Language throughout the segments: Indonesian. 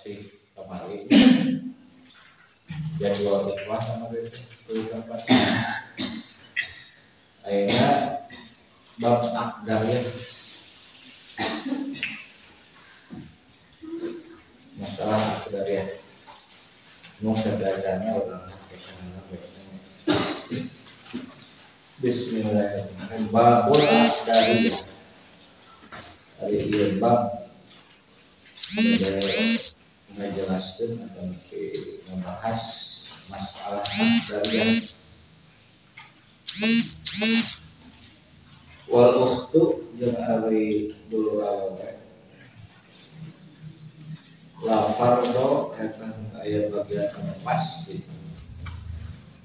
masih kemarin jadwal ikhwah sama itu tempat akhirnya bab akdar ya masalah akdar ya mau sebagiannya orang Bismillahirrahmanirrahim. Babul akdari hari ini bab menjelaskan atau membahas masalah akdari wal ukhtu jeung ari dulu awewe la fardo eta aya bagian anu pasti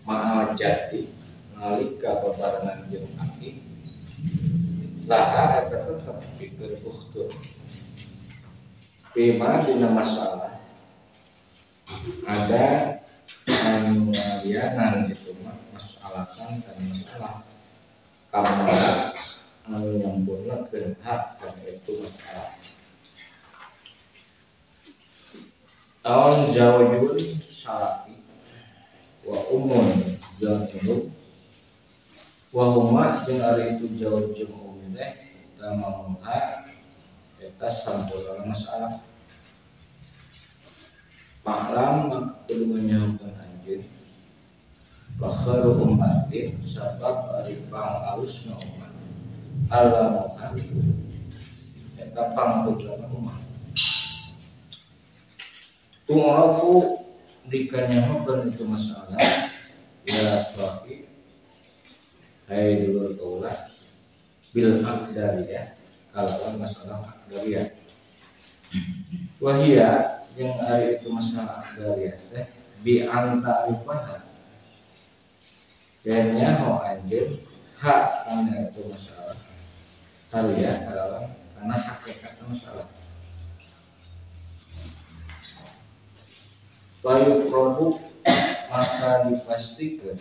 ma'al jati nalika bebarengan jeung aki laha eta tetep pikeun ukhtu tema dina masalah ada anu ngalianan itu mah masalahan dan masalah kamana anu nyempurnakeun hak dan itu masalah tahun zawajul salaki wa umun jeung induk wa huma jeung ari itu jauh jeung umun teh tamamuha eta sampurna masalah Paklam kudu menyahukan anjeun bakharu umatin sabab ari pangalusna umat Allah mukali eta pangputrana umat tunggu dikanyahukan itu masalah ya suami hai dulu kaulah bil akdariyah kalau masalah akdariyah wahia yang hari itu masalah akdariyah teh bi anta ibadah dan nyaho anjeun hak kana itu masalah karya adalah karena hakikat masalah bayu produk maka dipastikan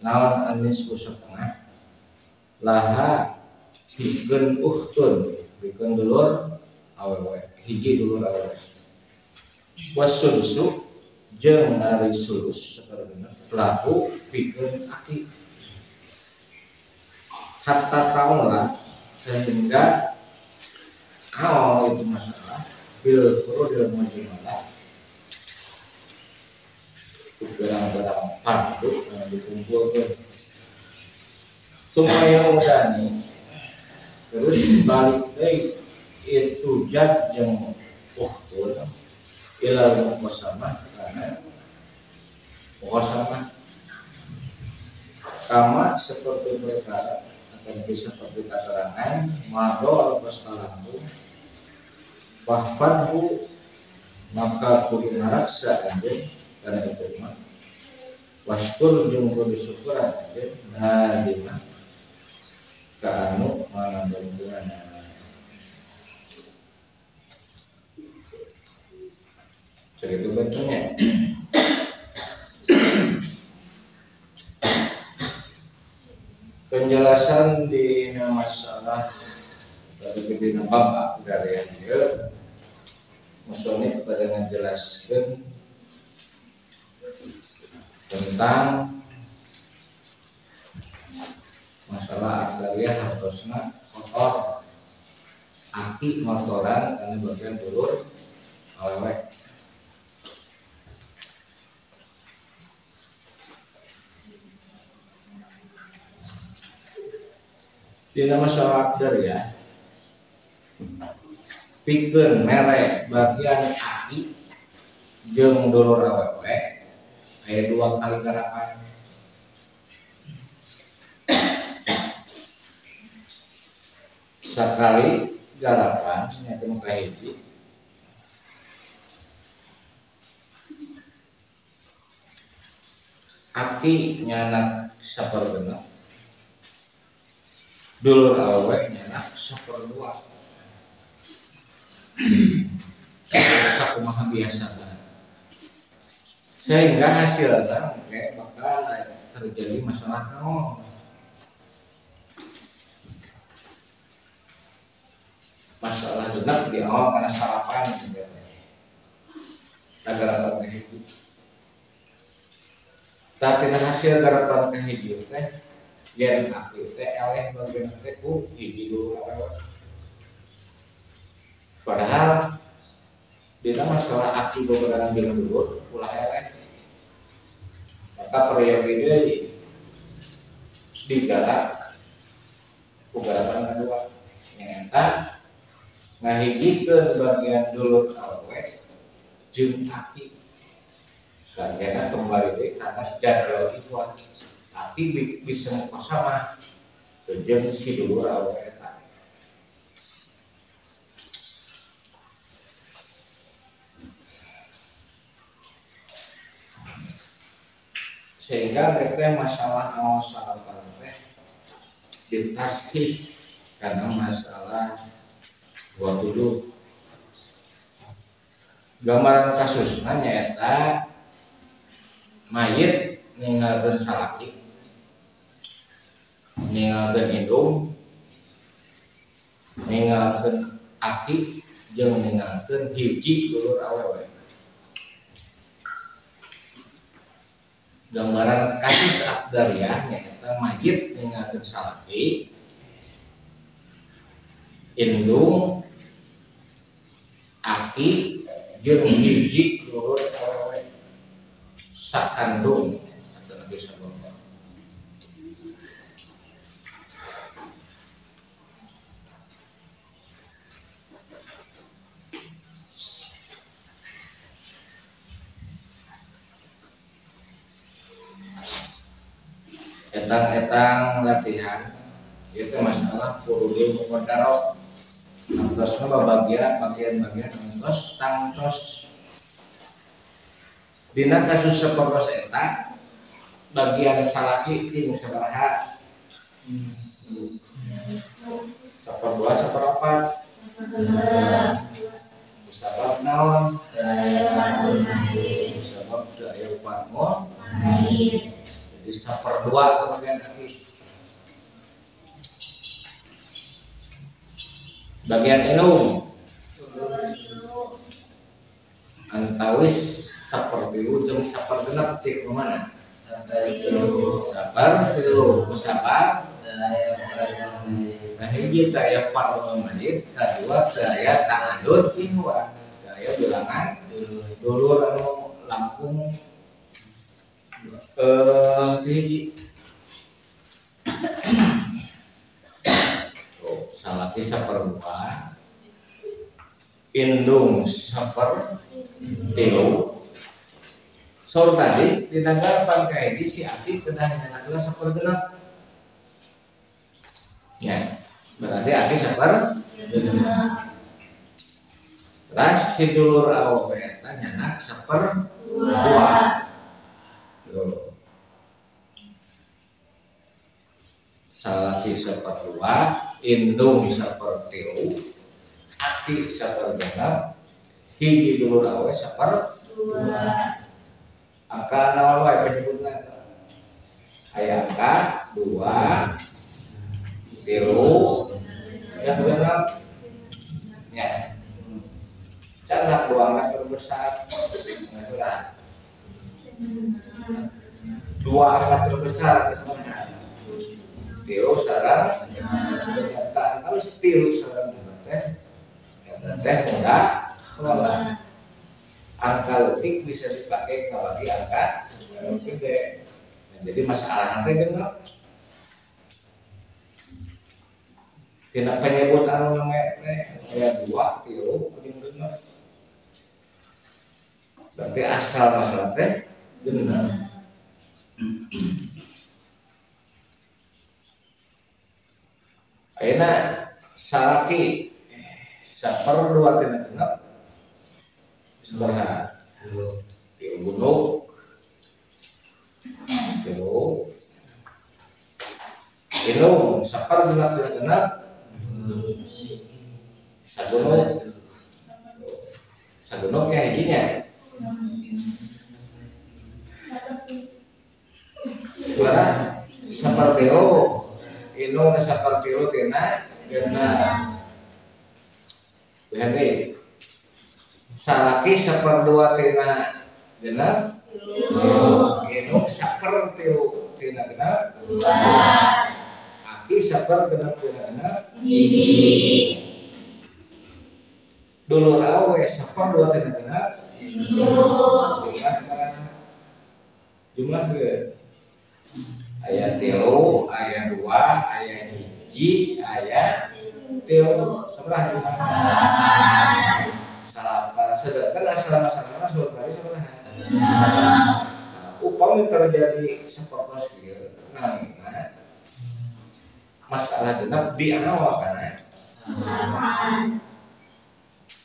naon anis setengah laha pikeun ukhtun pikeun dulur awewe hiji dulur awewe wasulusu jeung ari sulus saperna pelaku pikeun aki hatta taula sehingga awal itu masalah bil furudil mujmalah barang-barang fardu yang dikumpulkan supaya mudahnya terus balik dari itu jad yang ukhtun ila muqasamah karena muqasamah sama seperti perkara atau bisa seperti keterangan mado alpas kalambu bahfanhu maka kudu naraksa anjing karena itu mah waskur jeung kudu syukur anjing nadima ka anu manambeungan segitu bentuknya penjelasan di masalah dari bab bab dari dia maksudnya kepada menjelaskan tentang masalah akdariyah harusnya kotor aki motoran karena bagian dulur awewe di masalah akdariyah pikeun merek bagian aki jeung dulur awewe aya 2 kali garapan sekali garapan nya teu kahiji aki nyana sapergenep dulur awewe nyana 1/2 sakumaha biasa sehingga hasilnya bakal terjadi masalah naon masalah genap di awal karena sarapan garapan kahiji. Tapi hasil garapan kahiji teh yen aki teh eleh bagian teh ku hiji dulu awewe. Padahal dina masalah aki beberapa bilang dulu ulah eleh. Maka periode ini digarap garapan kedua nyata ngahijikeun bagian dulur awewe jeung aki karena kembali deh karena jadwal itu aki bisa sama jeung si dulur awewe eta sehingga mereka masalah teh ditasbih karena masalah waktu dulu gambaran kasusnya nyata mayit ninggalkeun salaki ninggalkeun indung ninggalkeun aki jeung ninggalkeun hiji dulur awewe. Gambaran kasus akdariah nyata mayit ninggalkeun salaki indung aki jeung hiji dulur awewe sakandung atau nabi sabda. Etang latihan itu masalah furudul muqaddarah. Angkosna bagian angkos tangtos dina kasus sapertos eta bagian salaki ting sabaraha saperdua saperopat sabab naon sabab daya upamo jadi saperdua ke bagian kaki. Bagian enung antawis sapertilu jeung sapergenep ti kumana sabar tilu sabar nah hiji daya parul mayit kadua daya tangadut ihwa daya bilangan dulur anu langkung hiji salaki saperdua indung sapertilu sor tadi di tanggapan kahiji si aki kedah nyanakeun sapergenep ya berarti aki sapergenep ras si dulur awewe eta nyanak saperdua salaki saperdua indung sapertilu aki sapergenep hiji dulur awewe saperdua angka naon wae penyebutna eta aya angka 2 3 yang genep nya candak 2 angka terbesar nah 2 angka terbesar kesemuanya tilu sareng ternyata tahu tilu sareng teh enggak kelola angka letik bisa dipakai kalau di angka gede. Jadi masalah nanti genep tidak penyebut anu namanya ya 2 tilu kuning genep berarti asal masalah teh genep. Ayeuna salaki saperdua tina genep sabaraha tilu gunung tilu indung sapergenep tina genep sagunung ya hijinya suara sapertilu indung sapertilu tina genep. Berarti salaki 1/2 tina genep inung 1/3 tina genep aki 1/2 tina genep dulur awe 1/2 tina genep jumlah ke aya 3 aya 2 aya 1 aya 3 sebelah salah sedangkan asal masalahnya surat kali sebelah upami terjadi seperti itu nah masalah genap di awal kan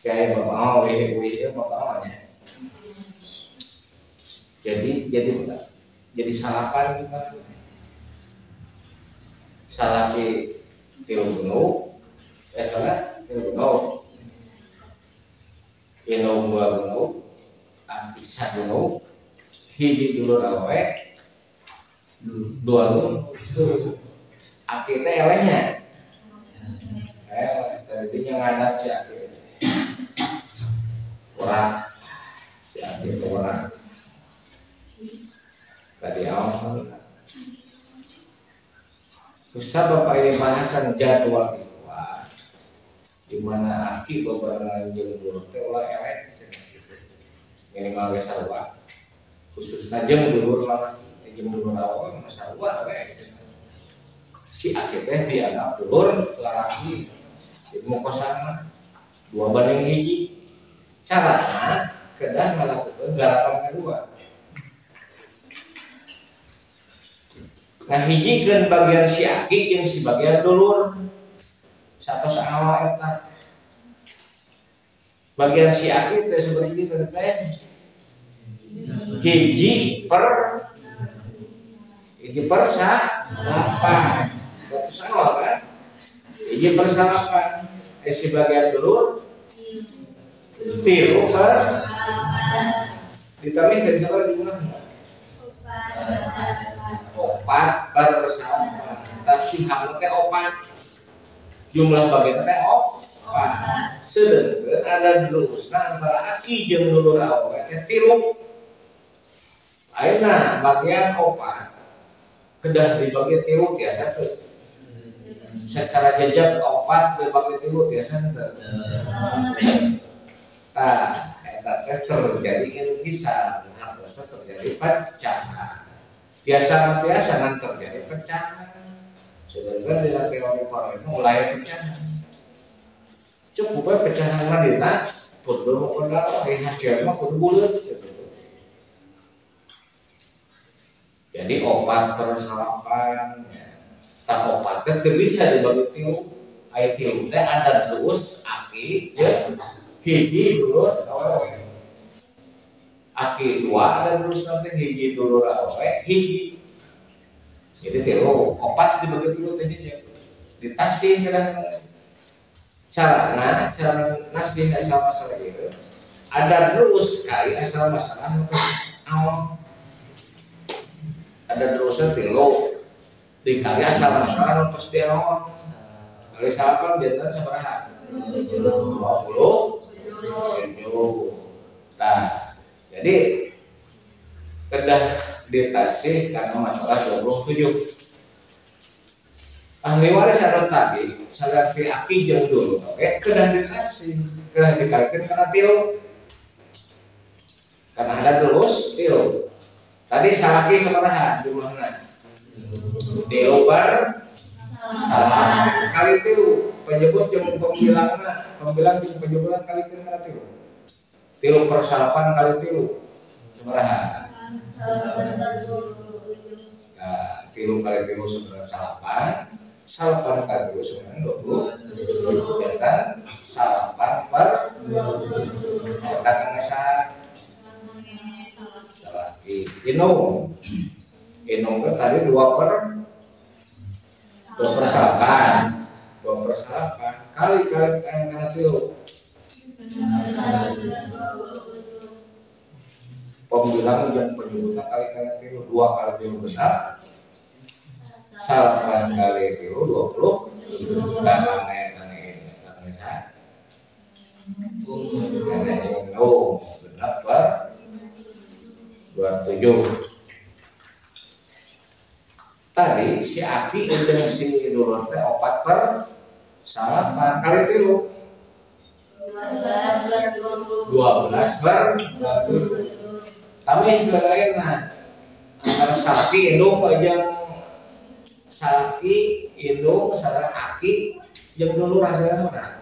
kayak bapak awal bapaknya jadi salapan kita salaki 3 genep salah 3 genep inung 2 genep aki 1 genep hiji dulur awe 2 genep aki teh elehnya tadinya ngadat si aki orang si aki itu orang tadi awal usah bapak ini bahasan jadwal itu di mana aki beberapa jeung dulur teh ulah elek minimal ge sarua khususna jeung dulur malah jeung dulur awal mah sarua we si aki teh dianggap dulur lalaki ilmu kosana 2/1 carana kedah ngalakukeun garapan kedua. Nah hijikeun bagian si aki jeung si bagian dulur satos awal eta bagian si aki teh sebenarnya teh hiji per 8 satos awal kan hiji per 8 si bagian dulur 3 per ditambah dari sabar jumlah 4 per 8 tasih hamil teh 4 jumlah bagian teh 4 sedangkan ada terusna antara aki jeung dulur awe teh 3 ayeuna bagian 4 kedah dibagi 3 tiasa teu secara jejak 4 dibagi 3 tiasa teu tah eta teh terjadi inkisan harus terjadi pecahan biasa ngan terjadi pecahan sedangkan di teori Korea itu mulai pecahan cukup pecahan mah dina kudu mukundal hasil mah kudu buleut gitu. Jadi 4 per 8 tak 4 teh bisa dibagi 3 aya 3 teh ada terus aki ya hiji dulur awewe aki 2 ada terus nanti hiji dulur awewe hiji jadi 4 dibagi 3 tadinya ditasih cara nasih asal masalah itu ada terus kali asal masalah awal ada terusnya 3 dikali asal masalah terus dia awal kali salapan jantan sabaraha 20 nah jadi kedah ditasih karena masalah 27 ahli waris anu tadi salaki aki jeung dulur kedah ditasih kedah dikalikeun kana 3 karena ada terus 3 tadi salaki sabaraha jumlahna 3 per 8 kali 3 penyebut jeung pembilang jeung penyebutan kali 3 kana 3 per 8 kali 3 sabaraha nah 3 kali 3 sabaraha 8 salapan kali 3 sebenarnya 20 dan salapan per 20 kita ngesah salaki inung itu tadi 2 per 8 kali karena 3 pembilang dan penyebutan kali karena 3 2 kali 3 benar salapan kali 3 20 karena ini indung genap per 27. Tadi si Aki jeung si Dulur teh 4 per 8 kali 3 12 per 20. Kami juga lain antara Saki indung jeung Saki indung sareng Aki jeung Dulur hasilna mana?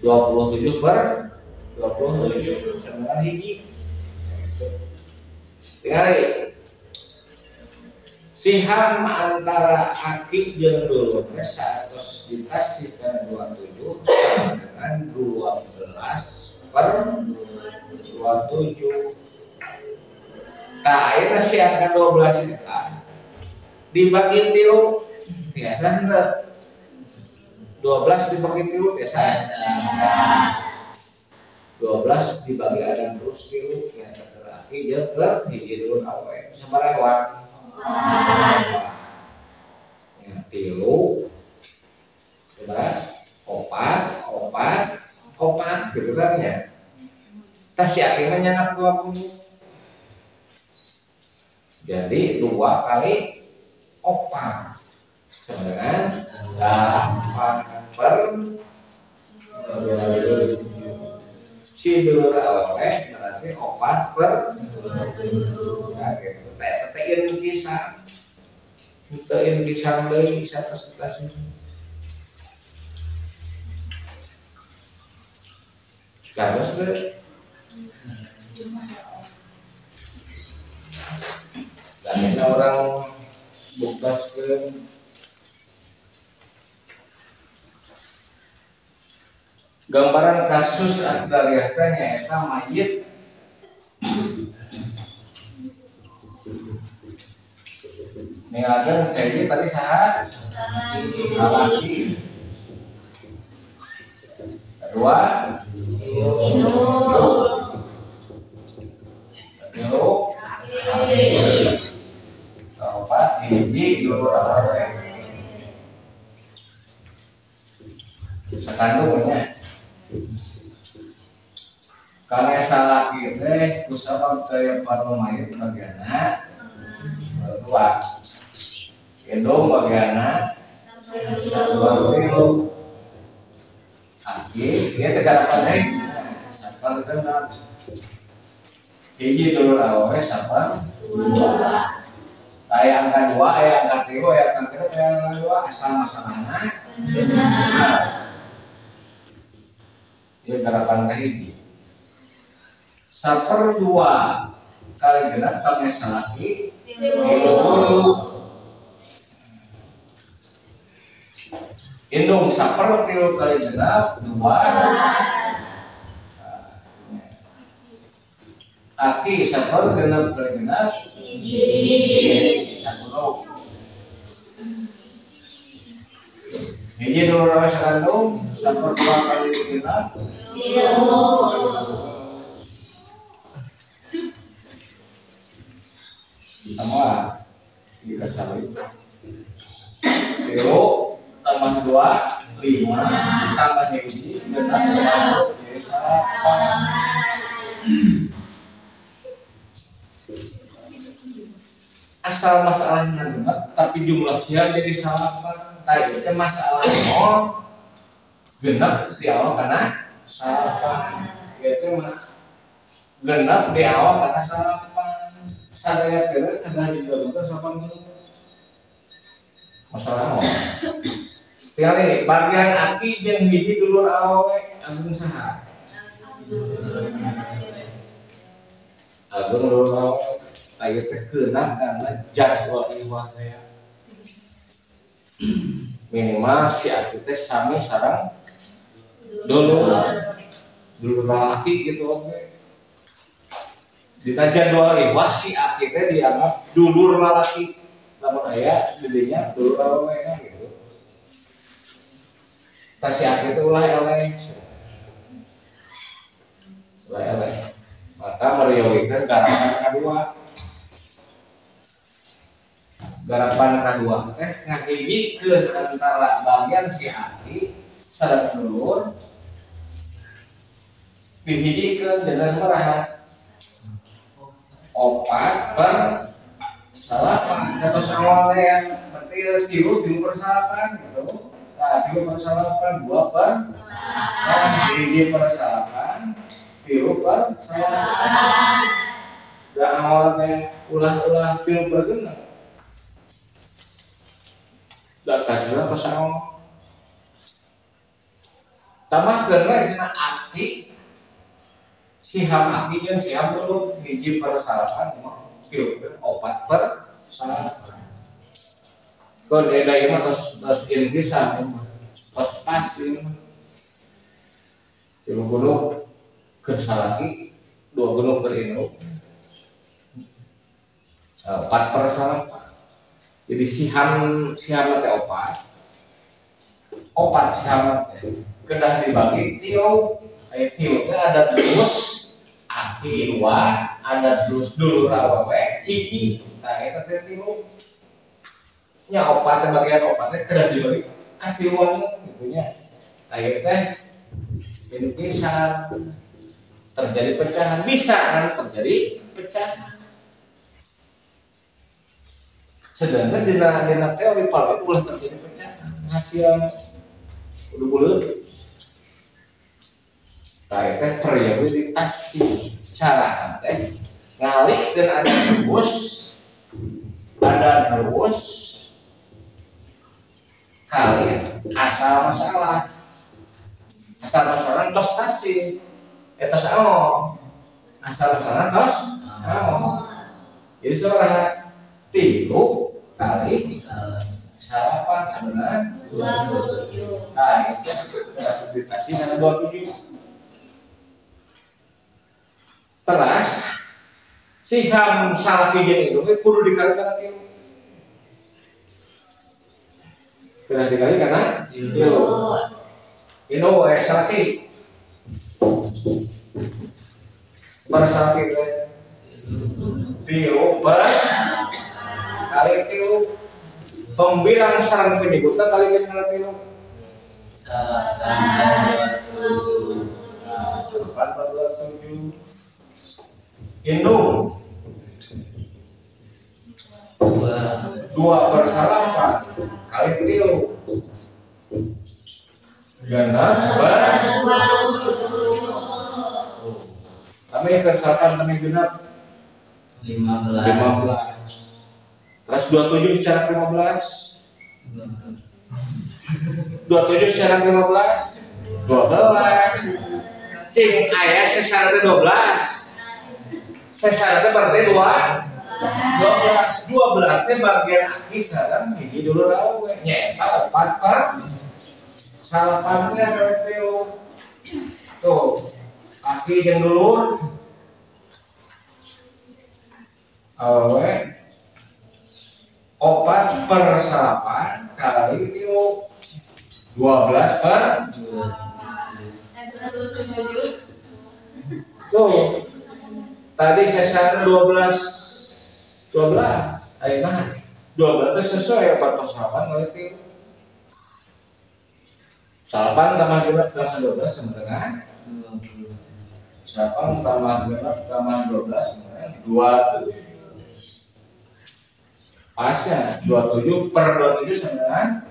27 per 27 sama hiji. Tinggal siham antara Aki jeung Dulur teh 100 dikasihkan 27 sama dengan 12 per 27. Nah, ini si angka 12 ini kan dibagi 3 biasa enggak? 12 dibagi 3 biasa. 12 dibagi ada terus 3 ya Aki jeung keur hiji Dulur awe sabarewat. Ya, 3 opat gitu kan ya. Tas si akhirnya nyanak 20. Jadi 2 kali 4 sama dengan 8 per 27. Si Dulur awe berarti 4 per 27. Nah, gitu. Tetein kisah. Tetein kisah deui bisa presentasi. Terus deh. Dan orang buktaskeun gambaran kasus akdariah nyaeta mayit ningalkeun kayak tadi saha lalaki kedua keempat hiji Dulur awe sakandungnya karena salaki teh kusabab teh paru mayit bagianna dua indung bagianna 20. Aki dia tegarapan deui sapal genap hiji Dulur awe sapal 2. Aya angka 2 aya angka 3 aya angka 3 aya angka 2 asal masalahna genap. Ieu garapan ka hiji 1/2 kali genap kami salaki 30. Indung 1/3 kali genap 2. Aki 1/2 kali genap 1. Hiji Dulur awe sakandung 1/2 kali genap 3. Sama kita cari 3 tambah 2 5 tambah hiji genap jadi 8. Asal masalahnya genap tapi jumlah sia jadi 8. Tadi itu masalah genap di awal karena 8. Itu mah genap di awal karena 8. Sadaya kira ada di dalam itu 8 masalah mau. Tinggal bagian Aki jeung hiji Dulur awe agung saha? Agung Dulur awe aya teh keunang karena jadwal iwah teh. Minimal si Aki teh sami sareng Dulur lalaki gitu oke. Dina jadwal iwah si Aki teh dianggap Dulur lalaki. Namun aya gedenya Dulur awe gitu. Tas si Aki teh ulah eleh. Maka meriwayatkan garapan kedua. Garapan kedua teh ngahijikeun antara bagian si Aki sareng Dulur dihijikeun dina sabaraha? 4 per 8. Terus awalnya yang berarti 3/8 gitu. Nah, 3/8 2 per 8 3/8 dan awalnya ulah 3 per 6 dan kasihlah kosong tambah karena cina akti siham akti yang siham dulu 1/8 4 per 8 kalau dari mah tos Inggrisan tos pasti 3 gunung kesalaki 2 gunung berinduk 4 per 8 jadi siham teh 4 siham teh kedah dibagi tio tio teh ada terus aki 2 ada terus dulur awewe iki nah eta teh tio nya 4 teh bagian 4 teh kedah dibagi ka tiluan gitu nya aya teh ini bisa terjadi pecahan, bisa kan terjadi pecahan. Sedangkan dina teori Pauli ulah terjadi pecahan, hasil udah teh perioditas cara teh ngalik dan ada terus kali asal masalah tos tasih tos asal masalah tos jadi seorang 3 kali 8 sebenarnya 27 nah itu interpretasi dengan 27 terus siham salah pijen itu kudu dikali karena tilu sudah dikali karena tilu ini salaki pada salaki tilu kali tilu pembilang sarang penyebutan kali tilu 8/27 Indung 2/8 kali tilu genap kami kesalahan kami genap 15 terus 27 secara 15 27 secara 15 12 cing ayah sesar 12 sesar berarti 2 12 nya bagian aki sekarang ini dulu rawe nyeta 4 per 8 nya tuh aki yang dulur awe 4 per 8 kali tilu 12 per tuh tadi sesar 12 ayo nah 12 itu sesuai 4 per 8 kali tilu 8 tambah 12 sama dengan 8 tambah 12 sama dengan 27 pasnya 27 per 27 sama dengan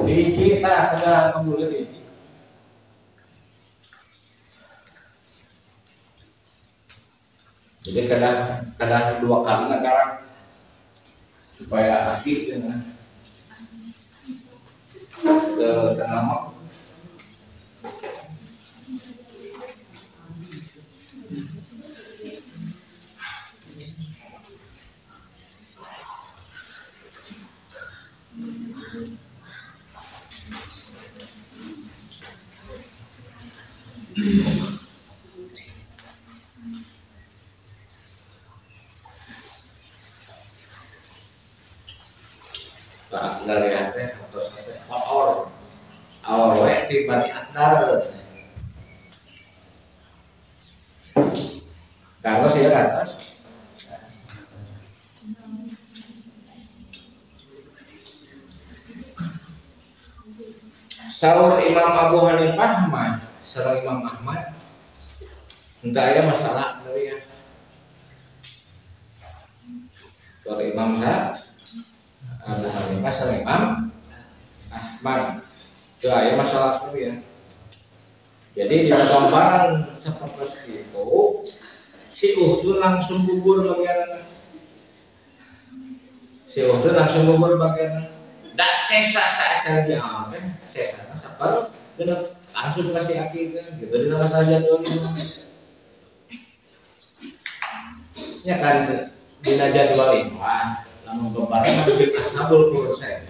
kita sedang kemudian ini jadi kadang 2 kali negara supaya aktif dengan nama dari hati atau sampai awal dibanding antara kalau saya kata Saur Imam Abu Hanifah mah sareng Imam Ahmad entah aya masalah dari ya dari Imam Abu Hanifah sareng Imam Ahmad itu aya masalah dari ya. Jadi di gambaran seperti itu si Uhdun langsung gugur bagian ndak sesa saat dia sesa sapar langsung kasih aki gitu di nama saja dulu ya kan dina jadwal wah lamun gambaran masih asabul kursen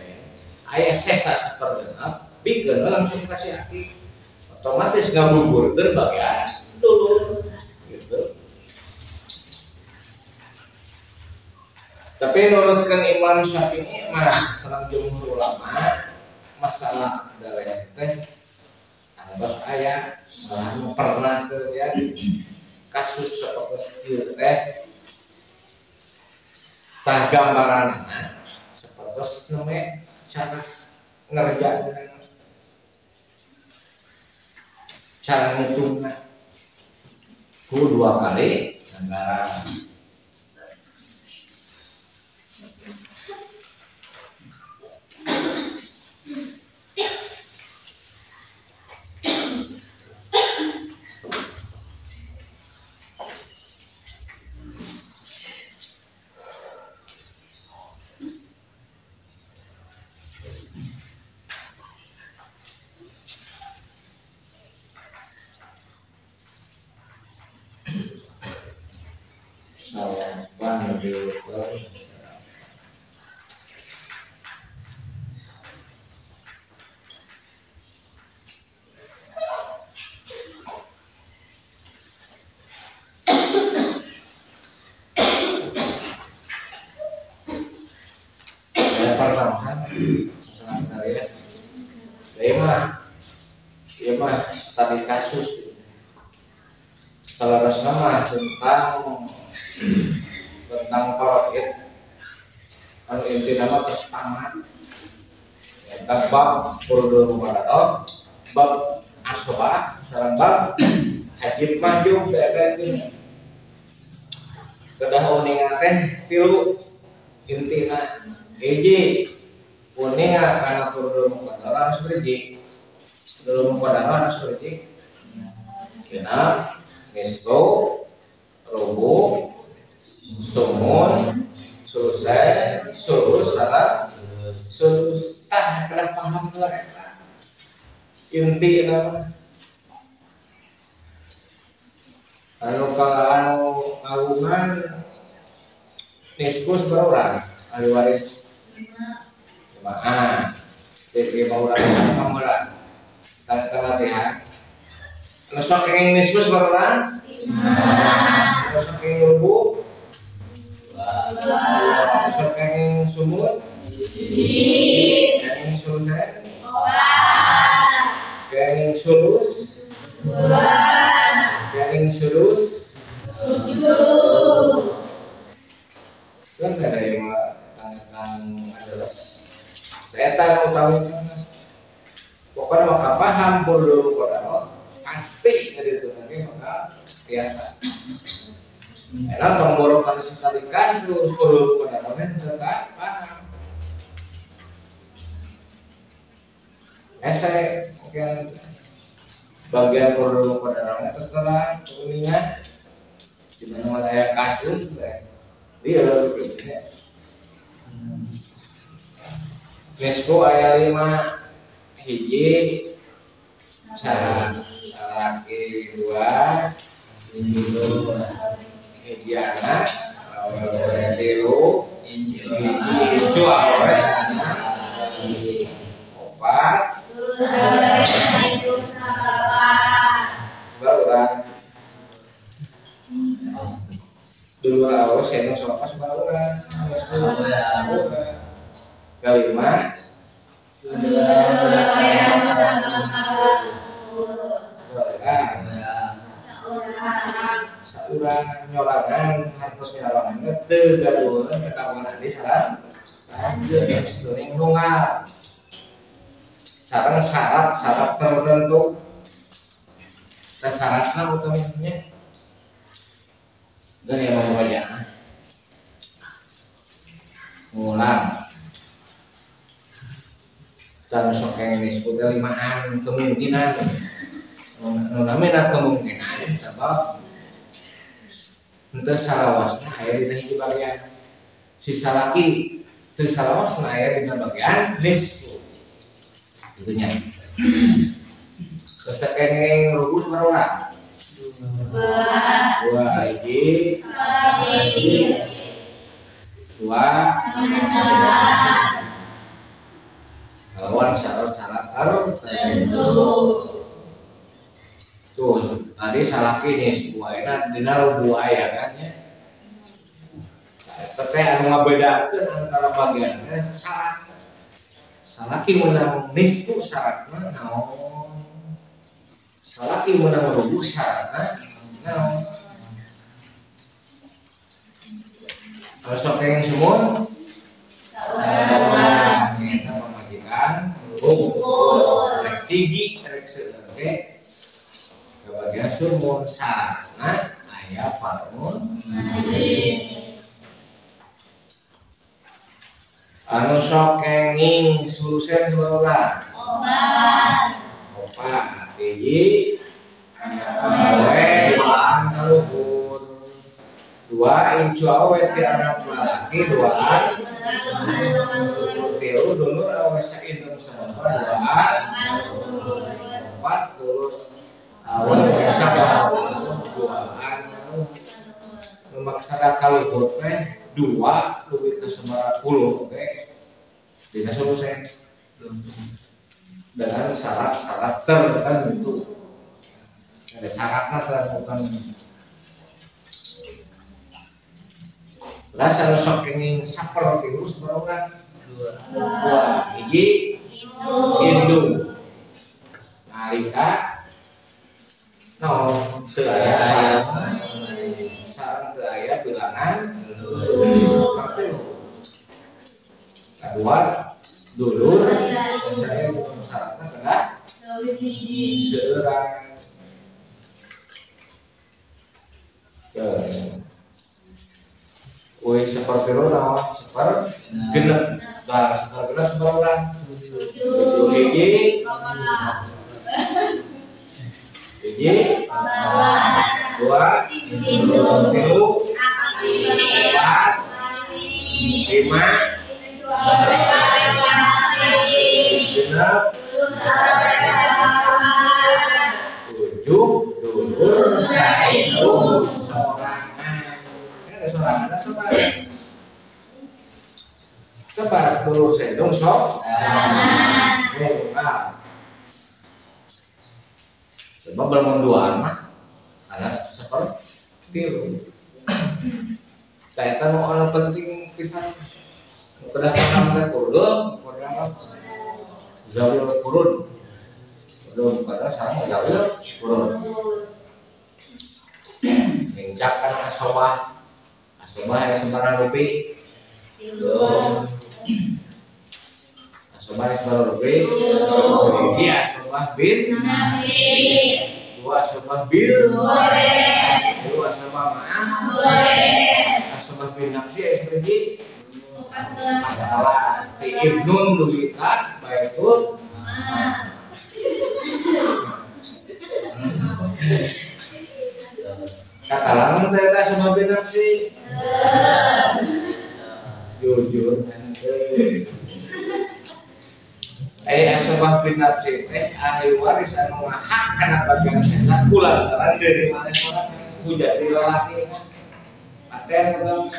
aya sesa sapergenap bikin langsung kasih aki otomatis ngabugur bagian dulu gitu. Tapi menurutkan Imam Syafi'i mah sareng jumhur ulama masalah daleh teh bos aya malah pernah terjadi kasus seperti itu teh tah gambaranna seperti namanya cara ngerjain cara ngitungna ku 2 kali anggaran studi kasus kalau nama tentang faraid kalau inti nama pertama ya, bab furudul mubarak bab asobah sareng bab hajib mahjub itu kedah uningan teh tilu intina hiji uningan kana furudul mubarak harus berji furudul mubarak harus berji kena nisbo rubu sumun susai sulus salah sulus kena paham lah inti nama kalau agungan niskus berapa ahli waris 5 jadi 5 orang 5 orang tengah lihat lesok yang niskus berapa 5 lesok yang rubu 2 lesok yang sumur 1 yang susai 4 yang sulus 2 yang sulus 7 kan ada yang tangan adalah data utama pokoknya maka paham dulu kodam pasti dari itu nanti maka biasa enak pemborokan sekali kasus dulu kodamnya tidak paham saya mungkin bagian dulu kodamnya setelah kuningan dimana saya kasus dia begini Nesco ayat 5 hiji laki 2 hiji anak tilu hiji awet 4 barulah dulu awal saya sama pas barulah kelima saurang nyorangan hartos nyorangan tegaduhan kekawanan di sarang tuning nungal sarang syarat tertentu syaratnya utamanya dan yang mau baca ngulang dan sok yang disebut limaan kemungkinan namanya kemungkinan sebab untuk salawasnya ayah di hiji bagian sisa laki itu salawasnya ayah di bagian nisfu itu nya terus tekeng rugus berapa dua hiji dua lawan syarat-syarat tertentu tuh tadi salaki nih sebuah enak dina dua ya kan ya tete anu ngabedakeun antara bagiannya syarat salaki menang nisfu syaratna naon salaki menang rubu syaratna naon kalau sok yang semua pemajikan ukur tinggi rek bagian sumur syaratna aya farmun anu sok kenging sulusen sebelah opat hiji awe duaan kaluhur dua incu awe ti anak laki duaan tilu dulu awe saindung sabaraha duaan opat tulus awe sabaraha duaan memaksana kaluhur teh dua lebih ke 90 oke tidak solusen dengan syarat-syarat tertentu ada syaratnya tertentu lah kalau sok ingin seperti itu seberapa dua hiji indung nalika no teu aya sareng teu aya bilangan kedua dulur saya syaratnya kena seorang seperti orang seper genep barang seper genep seberapa hiji dua tilu empat lima genep tujuh dulur saindung sorangan ada sorangan sebar dulur saindung sorangan sebab bermunduan mah karena seperti itu saya tahu orang penting pisan kedatangan kurun jauh kurun belum pada sekarang jauh kurun menjakan asobah yang sembarang rupi asobah yang sembarang rupi dia asobah bin dua asobah bil dua asobah maaf asobah bin nafsi seperti adalah ibnun lubika baitul kata langan ternyata asobah bin nafsi jujur asobah bin nafsi teh ahli waris anu hak kana bagian sesa kulantaran dari mana orang udah di lelaki paten dong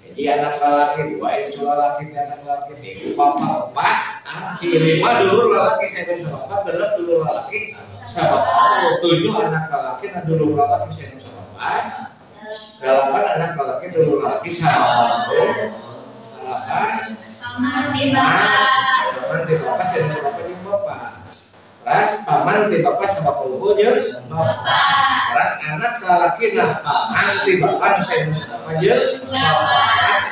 jadi anak lelaki dua itu lelaki anak lelaki ibu bapak opat kiri mah dulu lelaki saya sama bapak bener dulu lelaki sama bapak tujuh anak lelaki dan dulu lelaki saya sama bapak delapan anak lelaki dulu lelaki sama bapak delapan paman di bapak saya sama bapak di bapak ras paman di bapak sama puluhnya bapak ras anak lelaki nah paman di bapak saya sama bapak aja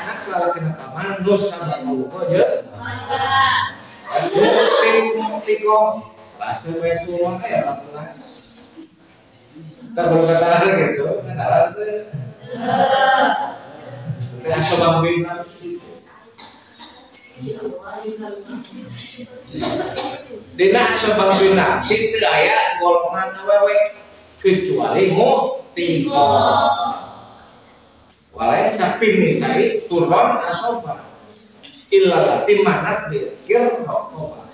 anak lelaki nah paman nus sama puluhnya ras tiko ras tu turun ya Kalau kata gitu, kata itu asobah bin nafsi. Dina asobah bin nafsi itu aya golongan awewe kecuali mutiko. Walai sapin nisai turun asobah illa lati manat dikir rokok.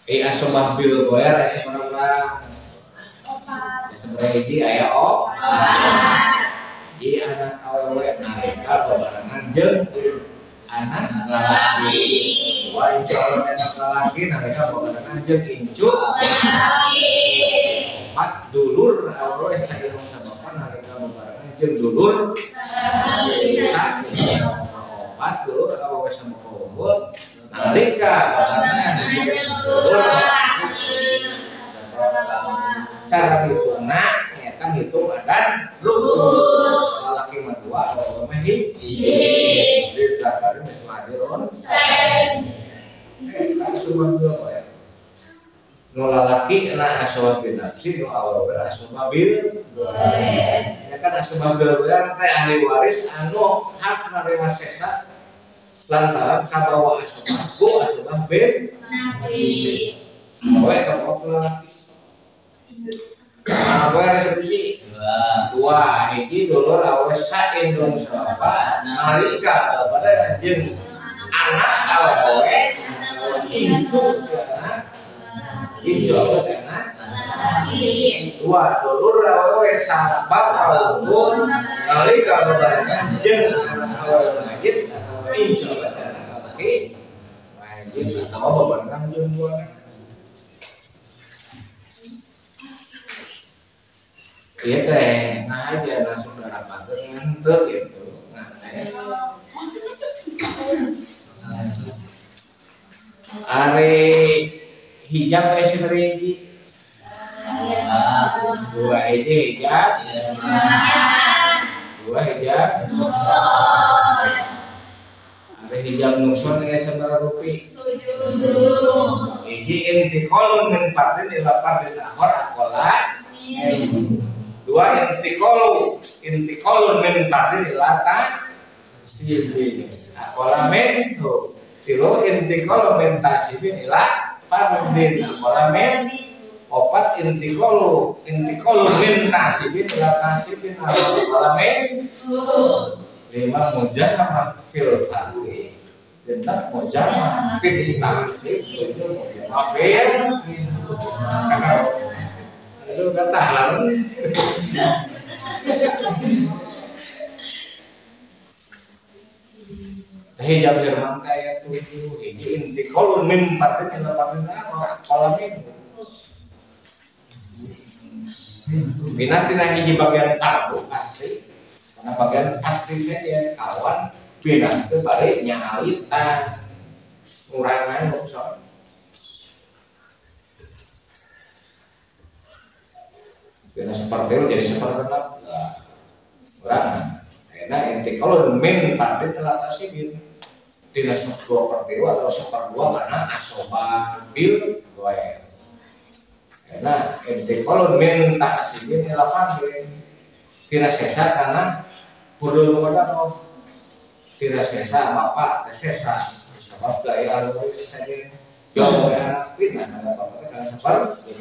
Asobah bil goyar sebenarnya sebenarnya ini aya di anak awewe nalika bebarengan jeung anak lalaki. Wah insyaallah anak lalaki nalika bebarengan jeung incu lalaki. Opat dulur awewe saeung sabapa nalika bebarengan jeung dulur lalaki. Opat dulur awewe sabapa unggul nalika bebarengan jeung dulur lalaki. Cara hitungna nyata hitung adan lulus lalaki mah dua awewe mah hiji di belakang geus hadirun sen asubah dua ya nu lalaki na asubah bin nafsi nu awewe asubah bil ya kan asubah bil ya teh ahli waris anu hak narima sesa lantaran kabawa asubah bu asubah bin nafsi awewe kapok lalaki awewe hiji dua hiji dulur awewe saindung sabapa nalika pada jeung anak awewe incu anak dua dulur awewe sabapa unggul nalika pada jeung anak awewe najid incu anak laki najid atau bebarengan jeung dua iya teh, nah aja langsung darah pasir ngantuk gitu, Are hijab kayak si hiji, dua hijab, Are hijab nukson kayak Rp9. Hiji intikolun menpartin di lapar di nahor akola. Dua intikolun min partin lata sibin akola men tu tilo intikolun min tasibin ila partin akola men opat intikolun min tasibin ila tasibin akola men lima mujahama fil fati tentang mujahama fil tasib tujuh mujahama fil itu kata lalu hijab Jerman kayak tujuh ini inti kalau min partai yang lapan kalau min minat tidak hiji bagian tabu pasti karena bagian pastinya dia kawan minat itu baliknya alita ngurangan maksud karena seperti itu jadi seperti itu orang enak inti kalau min pandit alatasi bil tidak seperti itu atau seperdua karena asobah bil goer enak inti kalau min tak asibin ilapan tidak sesa karena budul kepada no tidak sesa bapak sesa sebab gaya alur saja jauh anak pin ada bapak karena seperti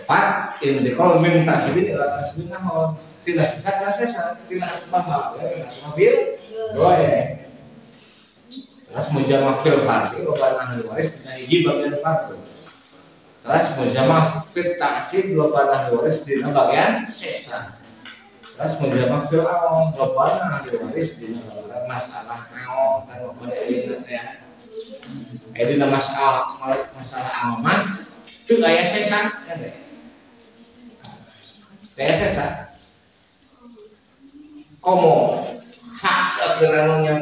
Pak, ini kalau minta tasbih adalah tasbih nahon. Tidak sesa, tidak asbah, tidak asbabil. Doa. Terus mujamah fil fardhi, loba ahli waris dina hiji bagian fardhu. Terus mujamah fil ta'sib, loba ahli waris dina bagian sesa. Terus mujamah fil awam, loba ahli waris dina bagian masalah naon kan loba dina teh. Dina masalah amah itu aya sesa kan deh. Sesa. Komo hak kegerangan yang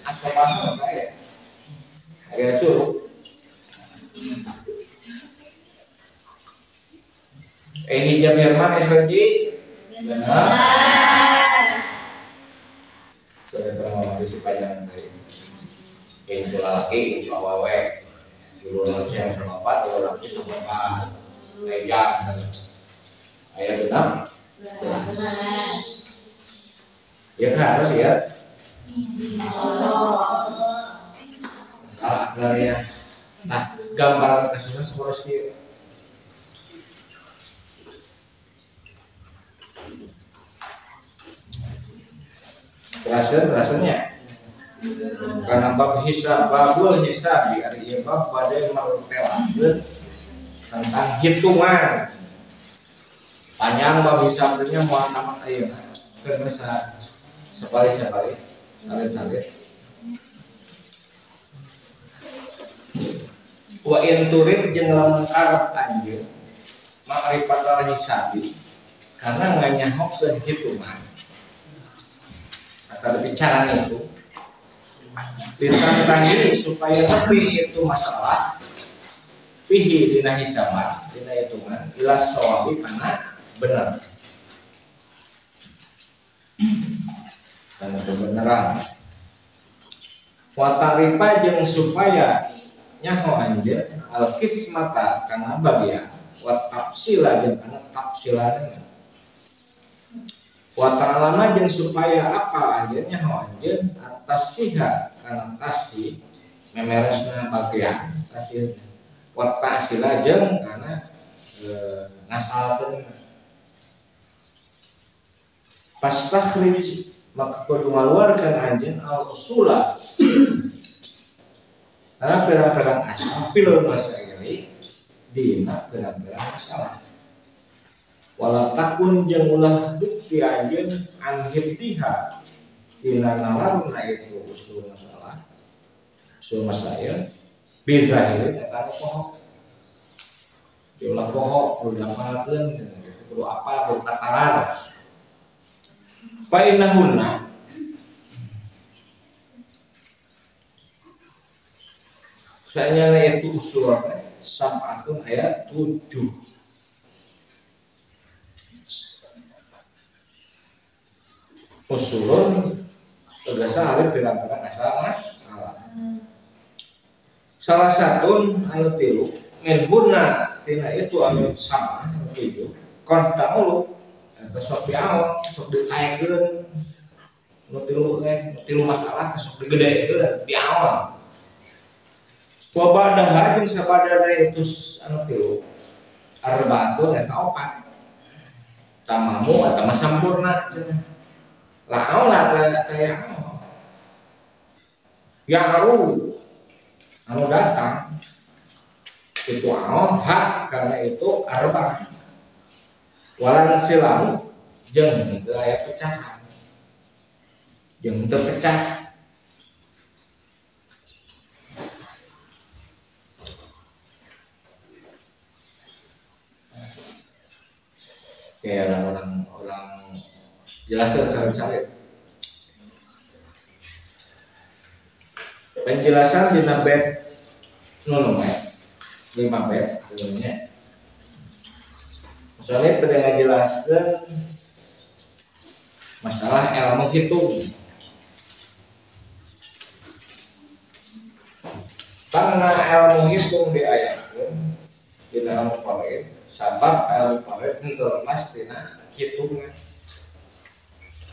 asopah kayak agak suruh. Hijab Jerman SPG benar. Sudah pernah ngomong di sepanjang dari itu laki itu awewe dulu lagi yang sama apa, dulu lagi sama apa, kayak ayat genap, ya harus ya, salah ya. Nah, gambaran kasusnya seperti rasanya karena bab hisab, babul hisab di hari bab pada merutelakeun tentang hitungan panjang bab hisabnya mau tamat ayeuna keur bisa sabari salit wa in turid jeung lamun karep anjeun makrifat hisabi karena nganyahokeun hitungan kata bicara itu ditantangin supaya lebih itu masalah pihi dina hisabat dina hitungan ila sawabi karena benar dan kebenaran wataripa jeung supaya nyaho anjeun al kismata kana bagian wa tafsila jeung kana tafsilanna wa ta'alama jeung supaya apa anjeun nyaho anjeun atas siha kana tasih memeresna bagian tasih wa ta'sila jeung kana ngasalkeun pastakhrij maka kudu ngaluarkeun anjeun al usula karena perang-perang asal pilih bahasa ini dina perang-perang masalah walau takun jeung ulah bukti anjeun anhibtiha dina nalarna itu usul masalah bizahir eta pohon diulah pohon kudu dapalkeun kudu apa kudu tatalar fa innahunna Misalnya itu usul sab'atun ayat 7. Usulun tegasnya harus bilang-bilang asal masalah. Salah satu anu tilu minhuna tina itu anu sama anu itu kontak mulu sok diawak sok ditayakeun nu tilu masalah sok digedekeun di awal. Wabadaha jeung sabadana itu anu tilu arbaatun eta opat tamamu eta mah sampurna laon lah kayak yaru anu datang itu aon hak karena itu arba walan silam jeung teu aya pecahan jeung teu pecah kayak orang jelaskan salib-salib. Penjelasan di bait 5 bait sebenarnya. Soalnya pada ngajelaskeun masalah ilmu hitung. Karena ilmu hitung diayatkeun di dalam Al-Qur'an sabab al-fawid itu pastinya hitungan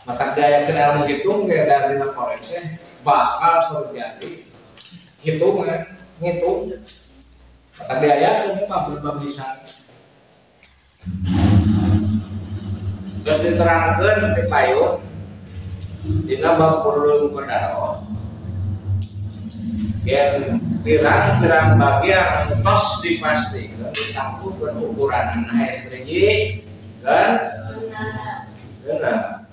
maka daya ilmu hitung dari nakorese bakal terjadi hitungan ngitung maka daya ini mah berbab lisan terus diterangkan di payung dina bab perlu kodaro yang pirang-pirang bagian tos dipastikan dicampur ukuran STJ dan benar.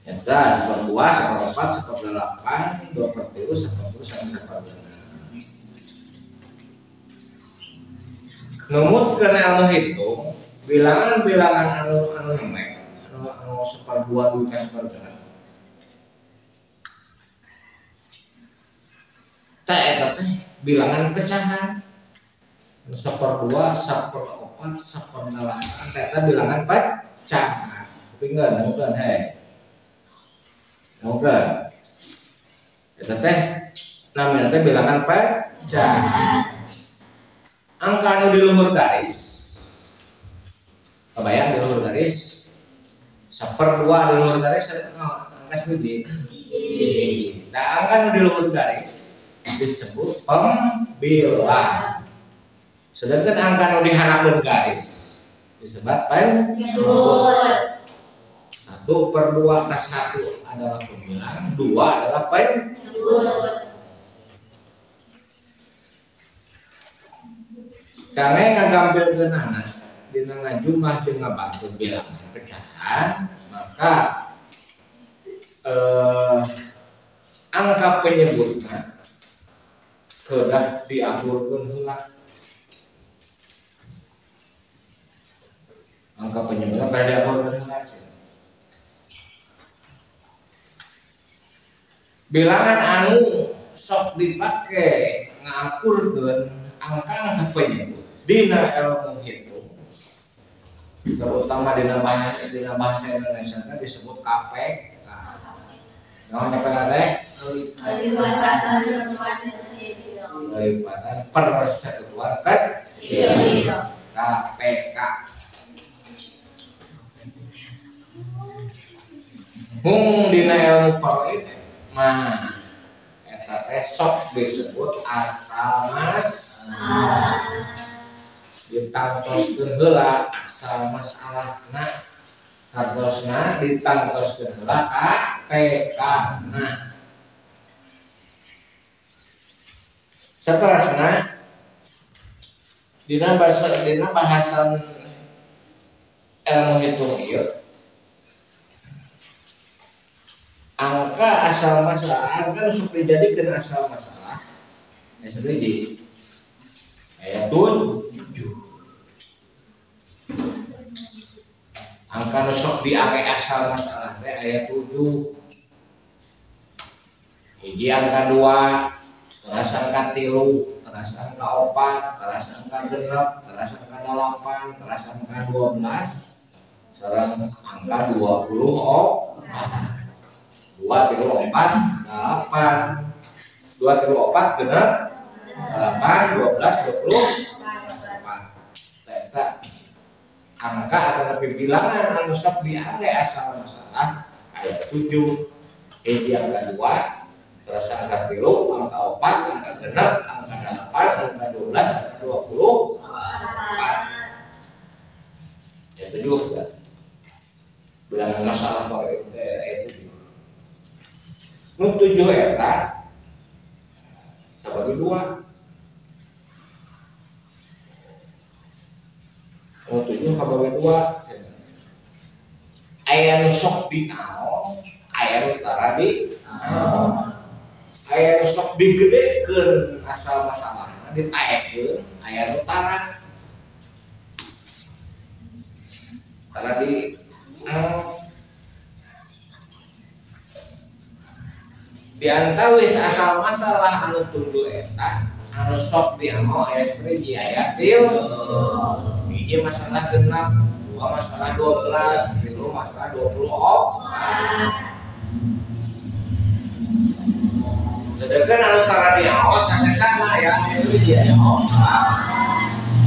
Eta 1/2, 1/4, 1/8, 2/3, 1/10 sampai 1/6. Numutkeun anu hitung bilangan-bilangan anu nemek anu 1/2 ka 1/6. Eta teh bilangan pecahan 1/2, 1/4, 1/8 eta bilangan pecahan tapi enggak he eta teh namanya teh bilangan pecah. Angka nu di luhur garis, kebayang di luhur garis, 1/2 di luhur garis, angka setuju. Nah, angka nu di luhur garis disebut pembilang. Sedangkan angka nu di harapan garis disebut penjul. 1/2 plus 1 adalah pembilang, 2 adalah penjul. Karena ngagampilkeun anak dina ngajumlah jeung ngabantu bilangan pecahan, maka angka penyebutna kedah diaturkeun heula. Angka penyebutna kedah diaturkeun heula. Bilangan anu sok dipake ngaturkeun angka penyebut dina ilmu hitung, terutama dina bahasa Indonesia disebut KPK. Namanya apa teh? Kelipatan persekutuan kecil. KPK. Mung dina ilmu faraid mah eta teh sok disebut asal masalah. Ditangtoskeun heula asal masalahna, kartosna ditangtoskeun heula KPK-na. Saterusna dina bahasan ilmu hitung ieu angka asal masalah, angka sok dijadikeun asal masalah. Ya setuju. Ayat 7. Angka nusok diake asal masalah teh ayat 7. Hiji angka 2, teras angka 3, teras angka 4, teras angka 6, teras angka 8, teras angka 12, sareng angka 24. 2 3 4 8. 2 3 4 genep 8 12 24. Eta angka atau bilangan anu sok diangge asal masalah ayat 7. Hiji angka 2, terus angka 3, angka 4, angka 6, angka 8, angka 12, angka 24. Ya 7 kan. Bilangan masalah ayat 7. Nu 7 eta bagi 2. Nu 7 kabagi 2. Aya nu sok dinaon, aya nu tara di aya nu sok digedekeun asal masalahna ditaekeun, aya nu tara di diantawis asal masalah anu tujuh eta anu sok diamo hiji aya 3. Hiji masalah genap, 2 masalah 12, 3 masalah 24. Sedangkan anu tara diaos sasana ya hiji aya 4.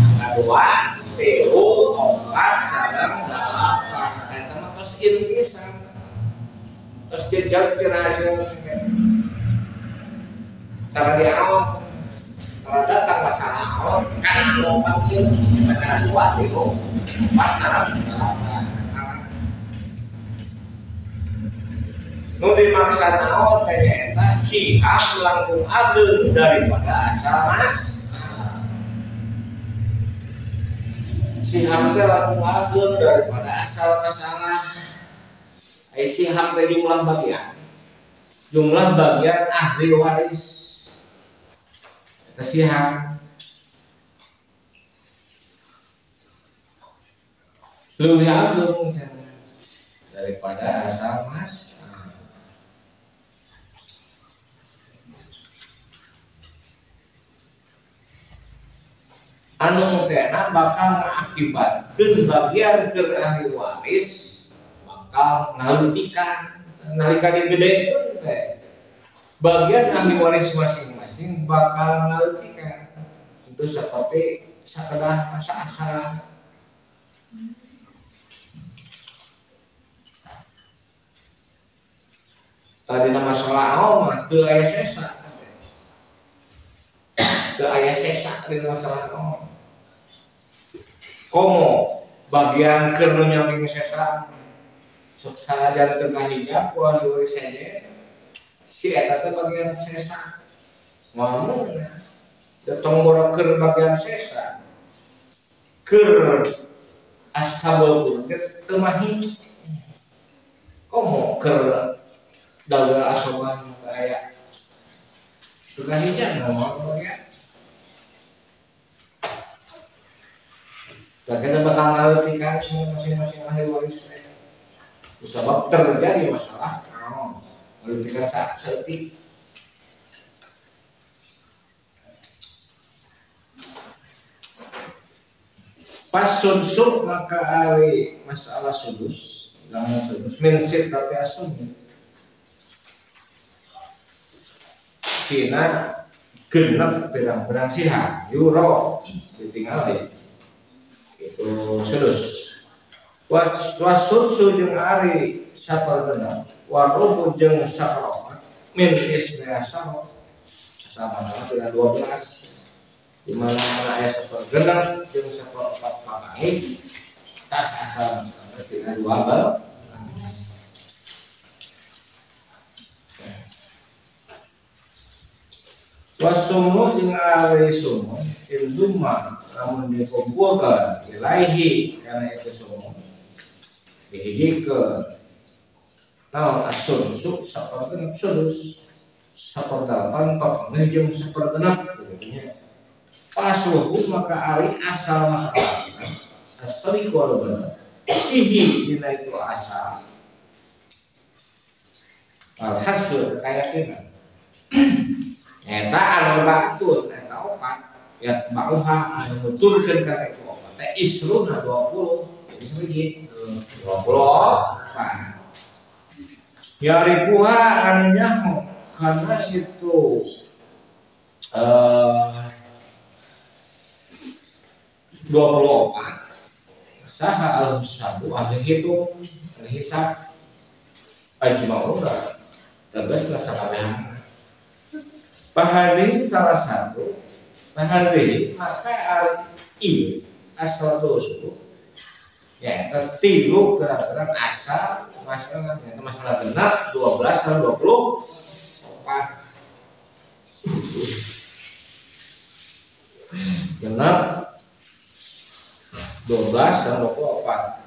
Angka 2, 3, 4 sareng 8. Eta mah tos intisan. Terus dia kira hasil karena dia awal kalau datang masalah awal kan lompat itu kita 2 itu 4 sarang nu dimaksud awal ternyata siap melangkung ageng daripada asal mas siap melangkung ageng daripada asal masalah. Siham ke jumlah bagian ahli waris itu siham lebih agung daripada asal mas. Anu kena bakal mengakibatkan bagian ke ahli waris bakal ngalutikan nalika digedekeun teh bagian ahli waris masing-masing masing-masing bakal ngaletikan itu seperti sakedah asa-asa. Tadi nama masalah mah teu aya sesa. Teu aya sesa di masalah komo bagian keur nu nyambing sesa sok sanajan teu kahijab ku ali saja si eta teh bagian sesa ngomong teu tong keur bagian sesa keur ashabul urut teu mahi komo keur dalam asoman kayak sudah hijau ngomong ya. Kita bakal ngalutikan masing-masing ahli waris. Sebab terjadi masalah, ngalutikan seperti pas sudut maka ahli masalah sudus, jangan sudus mensir tapi asum. Cina genep berang-berang siha euro ditinggal deh itu sudus wasudsu jeung ari sapergenep warubu jeung sapropat min isna sama dengan 12 di mana aya sapergenep jeung sapropat papangi tak asal dengan 12. Wasumu jeung ari sumu induma lamun dikumpulkeun ilaihi kana itu sumu dihijikeun naon asun-suk sapergenep sudus saperdelapan papanggih jeung sapergenep kitu pasuhu maka ari asal masalah asal kudu bener ihi dina itu asal alhasil kayakinan eta anu baktun eta opat ya bauha anu nuturkeun ka itu opat teh isruna 20 jadi segitu 20 ya ribuha anu nyaho karena itu 24 saha al-musabu ahli hitung ahli hisab ajma'u tegas lah sakabeh. Pahadi salah satu pahadi maka i asal dosu ya tilu gerak-gerak asal masalah genap 12 dan 24 genap 12 dan 24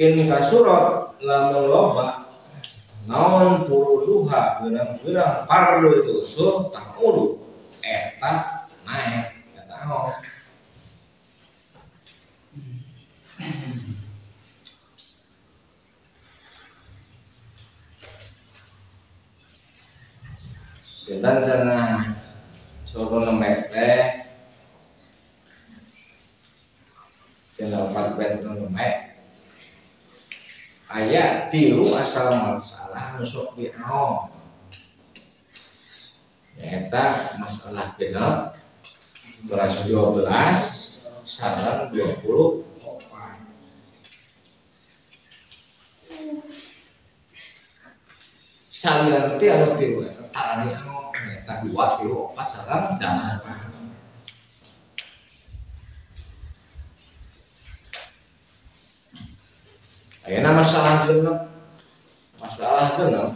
in kasurat lamun loba naon puluha geurang-geurang parlu susul tahulu eta naik eta naon dan cenah suruh nemek teh cenah 4 bet nemek aya tilu asal masalah nusuk di naon eta masalah genep 12 sareng 20 salian teh anu tilu eta tadi anu eta 2 tilu 4 sareng 8 ayeuna masalah genep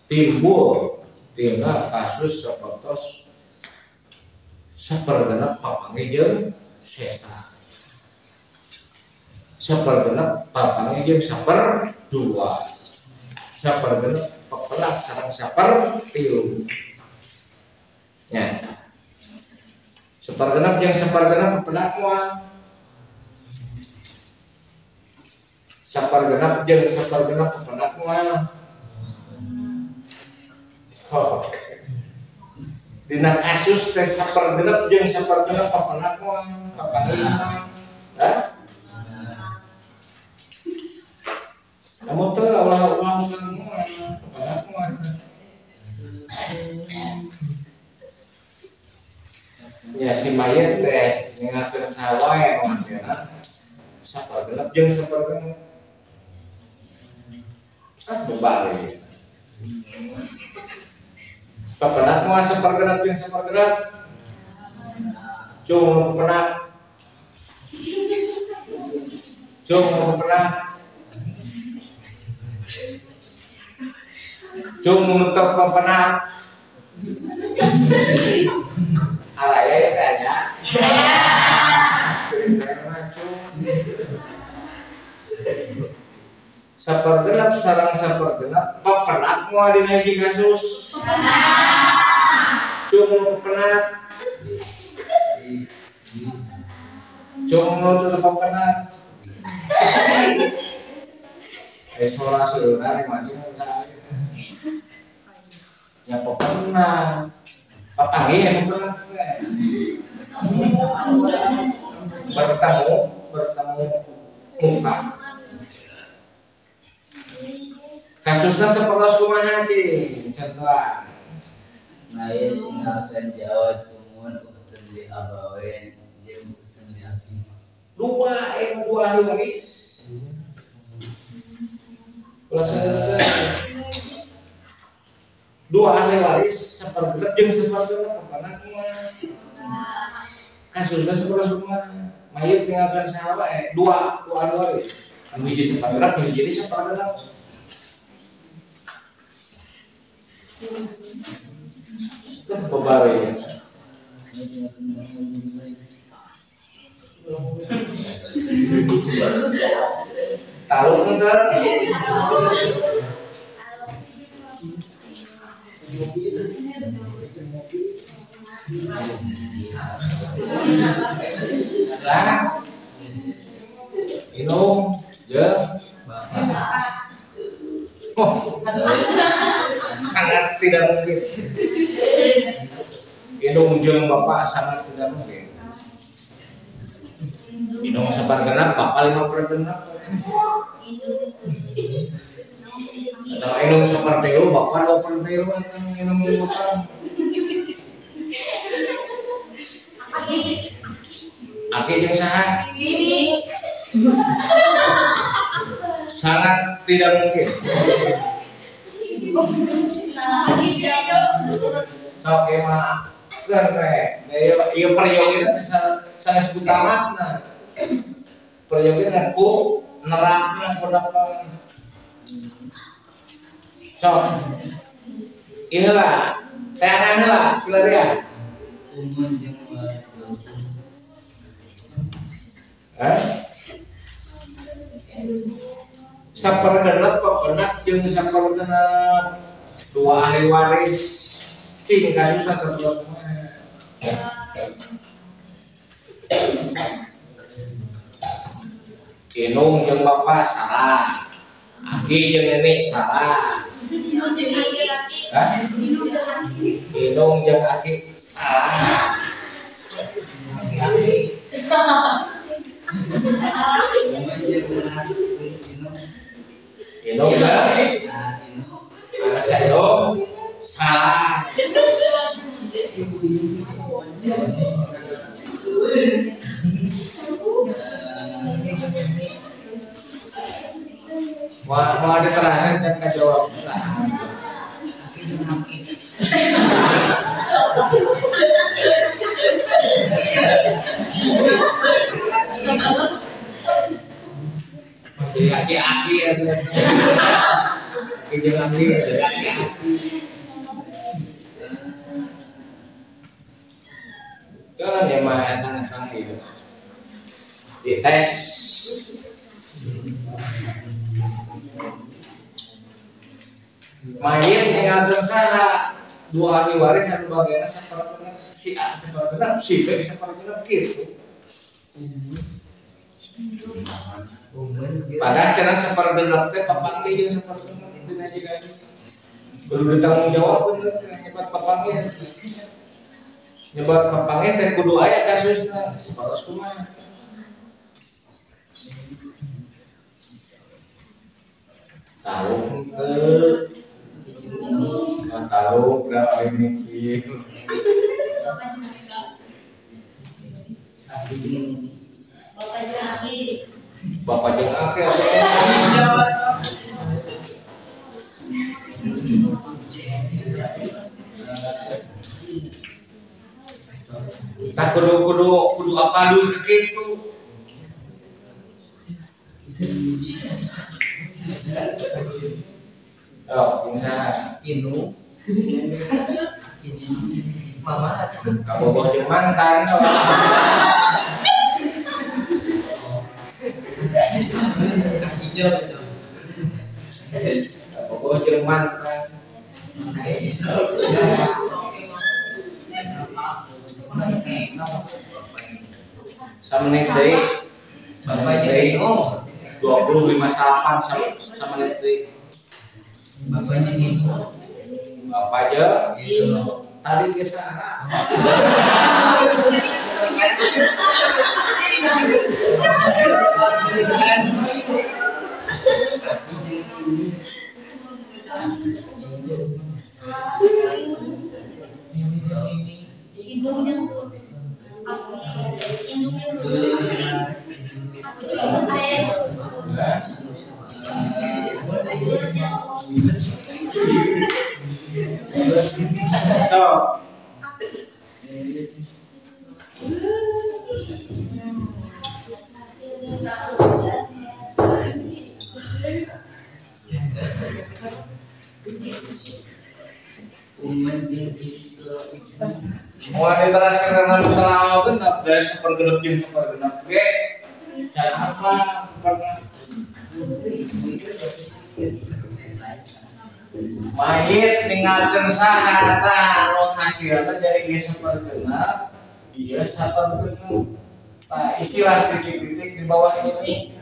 timbul tina kasus sapertos sapergenep papanggih jeung seta sapergenep papanggih jeung saperdua sapergenep pepelat sareng sapertilu nya sapergenep jeung sapergenep pepelat moal sapergenep jeung sapergenep pepelat moal dina kasus teh sapergenep jeung sapergenep pepelat moal kapanggih kamu tuh ulah ya si mayat teh ngingatkeun saha wae maksudna sapergenep jeung sapergenep bebari pepenak mah sapergenep jeung sapergenep cung pepenak cung nutup pepenak araya ya kayaknya sapergenep sareng sapergenep pepenak moal dina hiji kasus cung pepenak cung nutup pepenak eksplorasi ular macam ya pepenak papanggih yang pepenak bertemu muka kasusnya seperti kumaha cing contoh naik ngasen Jawa tumun utun di abawen jeung utun di abi dua ahli waris dua ahli waris sepergenep jeung sapergenep pepenak mah kasusnya seperti kumaha mayit tinggalkan saha wae dua ahli waris anu hiji sapergenep anu hiji sapergenep bebari tahu enggak lah minum sangat tidak mungkin minum jeung bapak sangat tidak mungkin minum sapergenep bapak 50 atau minum saperteu bapak 20 minum bapak aki jeung saha sangat tidak mungkin sok emang keren iya peryogi sangat sebut tamatna peryogi ngaku nerasna pendapat sok iya lah saya nanya lah pilih dia umun jeung sapergenep pepenak jeung sapergenep dua ahli waris cing kasus sasebelah Inung jeung bapak salah aki jeung nenek salah Inung jeung aki salah Inung anak salah mau ada terasa dan kejawab aki-aki kan ya mah etang itu dites mayit tinggalkan saha dua ahli waris satu bagiannya sapergenep si A sapergenep si B sapergenep gitu padahal cenah sapergenep teh papanggih jeung sapergenep dina jiga kudu ditanggung jawab bener nyebat papanggih nyebat papanggih teh kudu aya kasusna saparos kumaha Tahu ke tahu nggak ini bapak jeung ake tak kudu apa dulu gitu. Oh, bisa Inu izin mama kamu bawa jeung mantan. hijau itu Kamu bawa jeung mantan. Samenit deui. bapak jadi 25 samenit deui. bapaknya nih Bapak aja tadi biasa. So, mau literasi dengan masalah genap dari sepergenap jeung sepergenap ge cara apa pernah mahit ninggalkeun saha tah anu hasilna dari ge sepergenap ieu sapergenap tah istilah titik-titik di bawah ini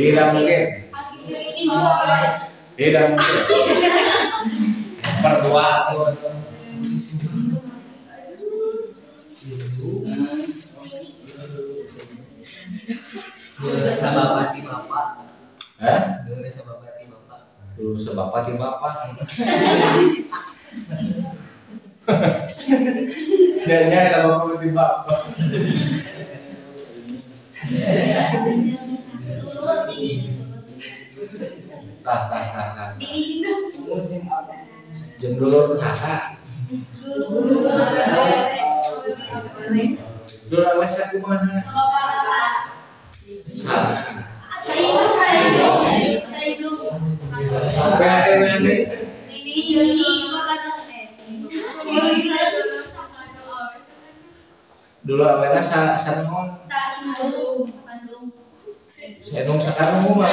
tidak mungkin berdua sabapati bapak Hah? sabapati bapak Tuh sebapati bapak dan sabapati bapak tah jeung dulur kakak dulur awas kumaha salah dulu awalnya sanuhun Senung sekarang mah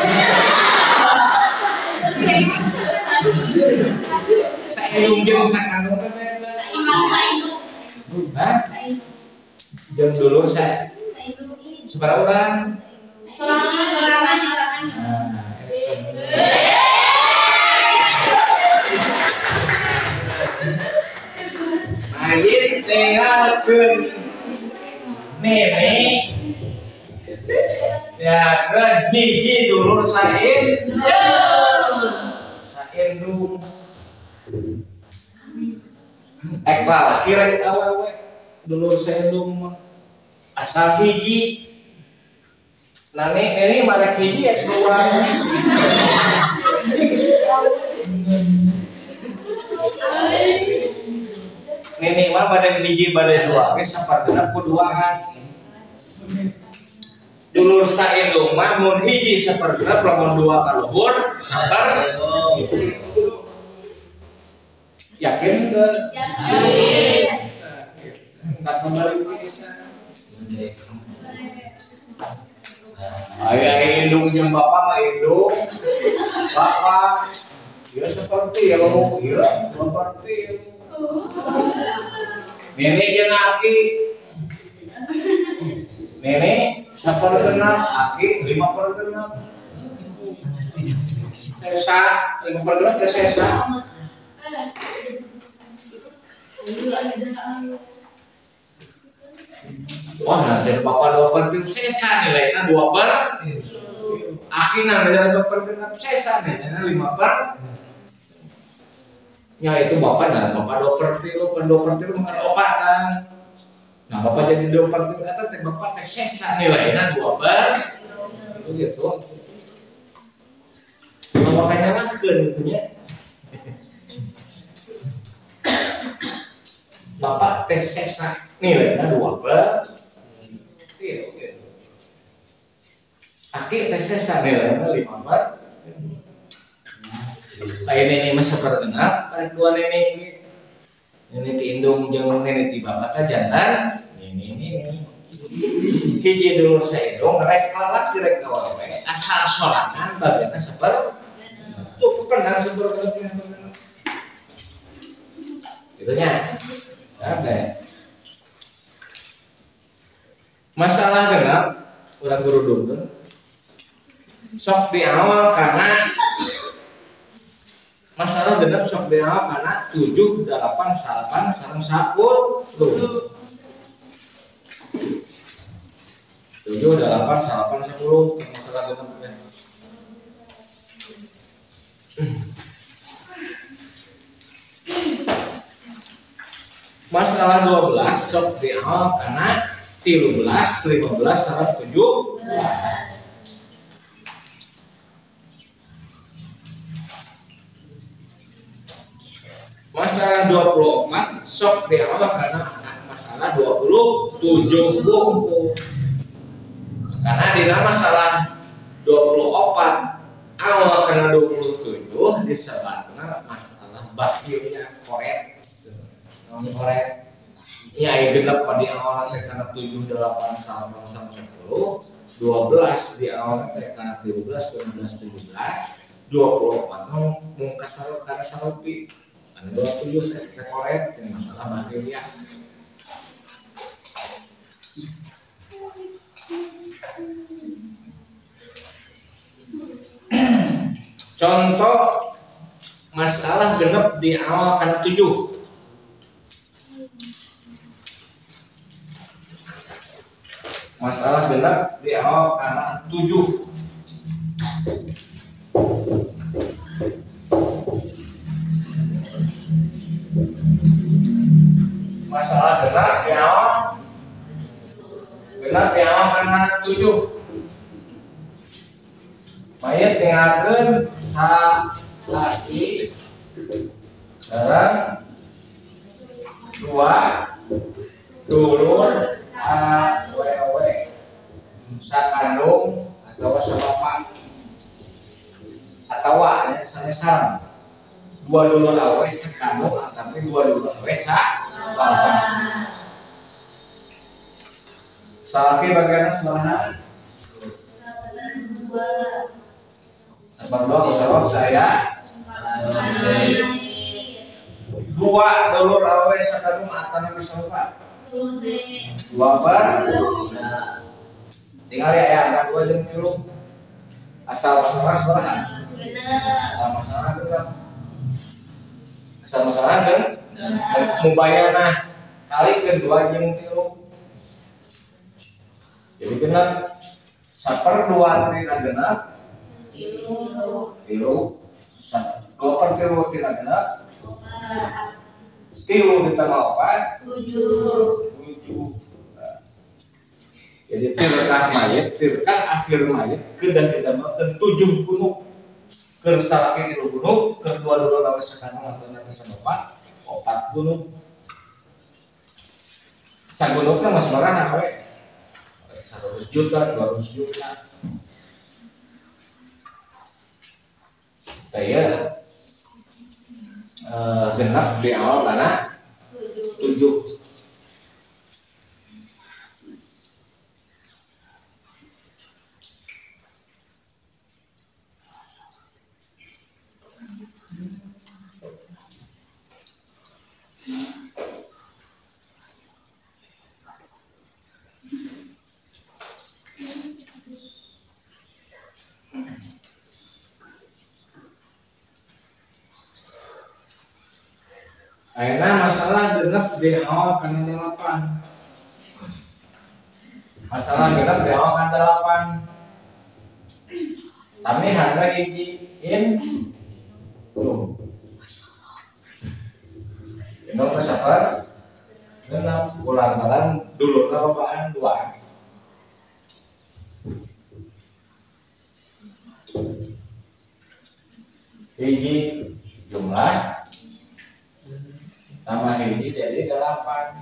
Saindung jeung sakandung teh hah? Jeung dulu saya seberapa orang? Ayin tinggalkeun nene ya kan hiji dulur saindung ekbal kirek awewe dulur saindung mah asal hiji nani ini marek hiji ya keluar nini mah badan hiji badan dua ge sapartena kuduaan dulur saindung mah mun hiji sapartena lamun dua ka luhur sabar yakin ke yakin enggak kembali bisa ayah indung jeung bapak mah indung bapak dia seperti ya ngomong iya seperti nenek jeung aki nenek sapergenap aki 5/6 sesa 5/6 ke sesa Wah, nanti bapak 2/3 sesa nilainya 2/3. Aki nilainya 2/3 sesa nilainya 5/3. Ya itu bapak nah bapak 2/3 mengenai obat kan. Nah bapak jadi 2/3 kata teh bapak teh sesa nilainya 2/3. Itu gitu. Nah, makanya lah punya bapak teh sesa nilainya 2/3. Aki teh sesa nilainya 5/3. Kayak ini mah sepergenap, kayak dua nenek ini tiindung jeung nenek ti bapak jantan. Ini. Hiji dulur saindung rek lalak direk awewe asal sorangan bagana seper. Cukup kenal sepergenap. Gitu nya. Ada. Masalah genap urang guru dungkeun sok di awal karena masalah genap sok di awal karena 7, 8, 9 sareng 10. 7, 8, 9, 10 masalah genap ya. Masalah 12 sok di awal karena 13, 15 sareng 17. Masalah 24 sok di awal karena masalah 27 bungku. Karena di masalah 24 awal karena 27 disebutnya masalah bakhilnya korek. Korek. Ya genap pada awal karena 7, 8, 9 sampai 10, 12 di awal karena 13, 15, 17, 24 mungkas karena sarupi. Ada 27 kita korek dengan masalah bakhilnya. Contoh masalah genap di awal karena 7. Masalah genap di awal karena 7. Masalah genap di awal karena 7. Mayat tinggalkan laki sareng 2 dulur awewe sakandung atau sabapak atau saya sareng 2 dulur awewe sakandung atau 2 dulur awewe sabapak. Salaki bagian sebenarnya Berdua bersama saya 2 dulur awewe sakandung atau nabi sabapak 2 tinggal ya angka 2 jeung 3 asal masalah berapa? Asal masalah kan mubayana kali kedua jeung 3 jadi genap 1/2 tina genap 3 2/3 tina genap 3 ditambah 4 7. Jadi tirkah akhir mayit kedah ditambahkan 7 gunung kersalaki 3 gunung kedua dulur awewe sakandung atau nabi sabapak 4 gunung sagunungna mas baraha we 100 juta 200 juta saya genap di awal karena 7. Ayeuna masalah genep di awal kana 8. Masalah genep di awal kana 8. Tapi harga hijiin belum. Indong ke sabar genep ulang-ulang dulu babaan 2. Hiji jumlah tambah hiji jadi 8.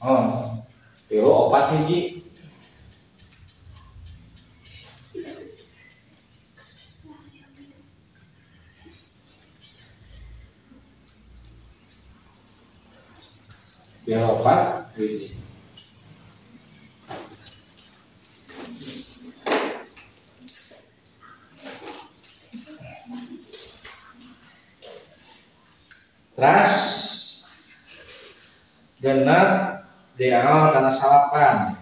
Oh, tilu 4 hiji. Tilu 4 hiji. Terus genep di awal karena 8.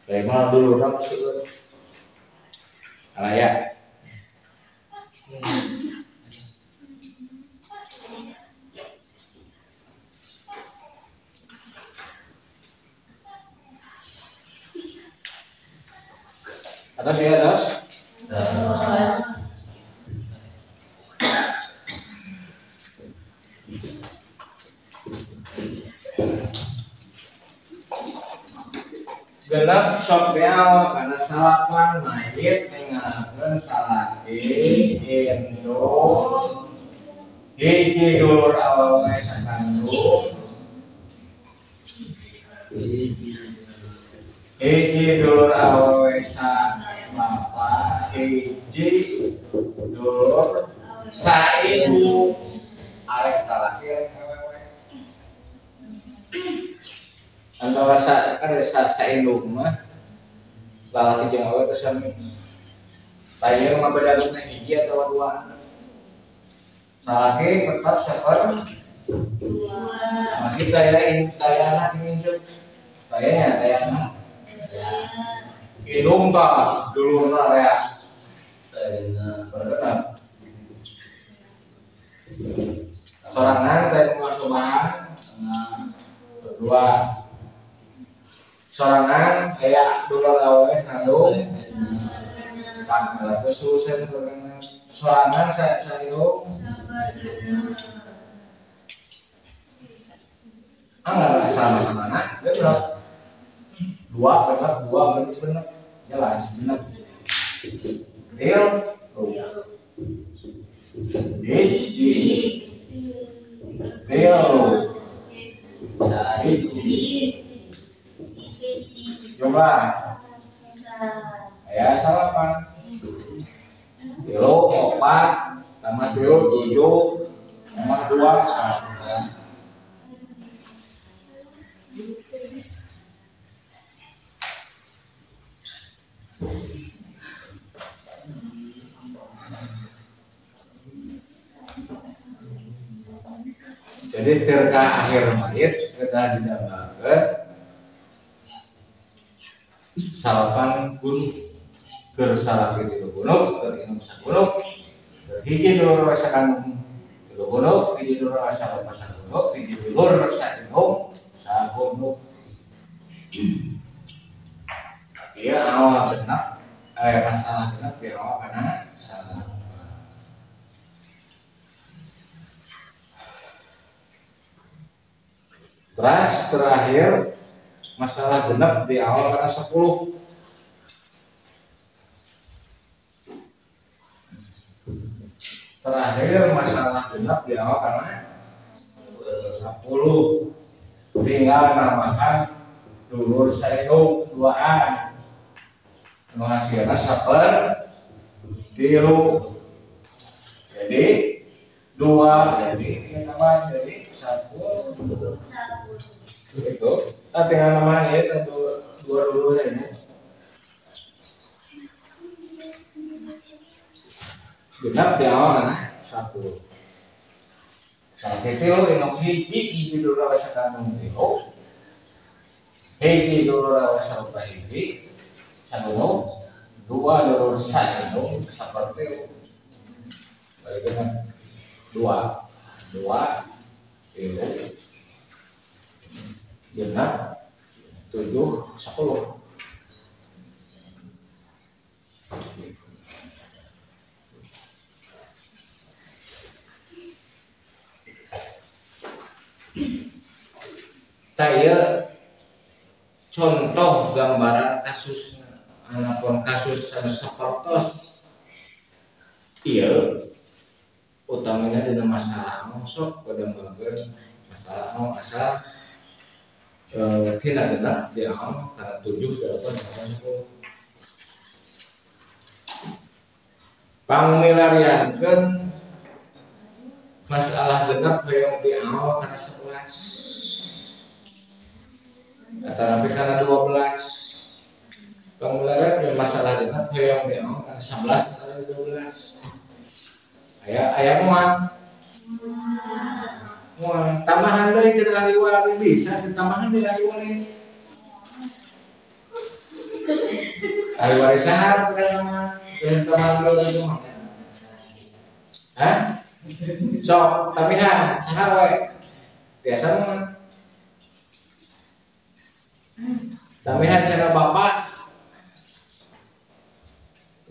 Dari mana dulu orang masuk ya. Atas ya atas. Genep sok beal karena 8 mayit tinggalkan salaki indung hiji dulur awewe sakandung hiji dulur awewe sabapa hiji dulur saibu arek salaki awewe antara sa indung mah lalaki jeung awewe teh sami. Tayang mah beda teh hiji atau 2. Salaki tetap saper 2. Nah, kita ya anak ini cuk. Tayangnya indung tah dulurna reas. Tayangna berdekat. Sorangan tayang mah sobahan. Kedua sorangan kayak dulur awewe kandung tanggal kesusen sorangan saya indung enggak sama-sama nak bener 2 bener jelas bener real hiji real coba ya 8 kilo 4 tambah 7 tambah 2 1. Jadi setirka akhir mayit kita dinamakan salapan gunung gersalaki 3 gunung terinum 1 gunung hiji dulur rasa kandung 3 gunung hiji dulur rasa bapak 1 gunung hiji dulur rasa indung 1 gunung. Iya awal genap masalah genap di awal karena salah. Terus terakhir masalah genap di awal karena 10. Terakhir masalah genap di awal karena 10. Tinggal namakan dulur saindung 2an. Hasilnya saper 3. Jadi 2 jadi tambah jadi 1. Itu tinggal namanya ya tentu 2 dulu saja. Genap di awal mana 1. Salah kecil indung hiji dulu rasa kandung 3. Hiji dulu rasa bapak hiji 1 2 dulu sa indung saper 3. dengan 2 genap 7 10. Saya contoh gambaran kasus anapun kasus sapertos ieu utamanya dina masalah sok pada melakukan masalah asal tina genap di awal karena 7 8 10 pangmilariankeun masalah genap hoyong di awal karena 11 tetapi karena 12 pangmilarian masalah genap hoyong di awal karena 11 karena 12 ayah muat tambahan dari cerita liwari bisa tambahan dari liwari sahar kayaknya tambahan dari itu hah sok tambahan sahar we biasa mah tambahan cara bapak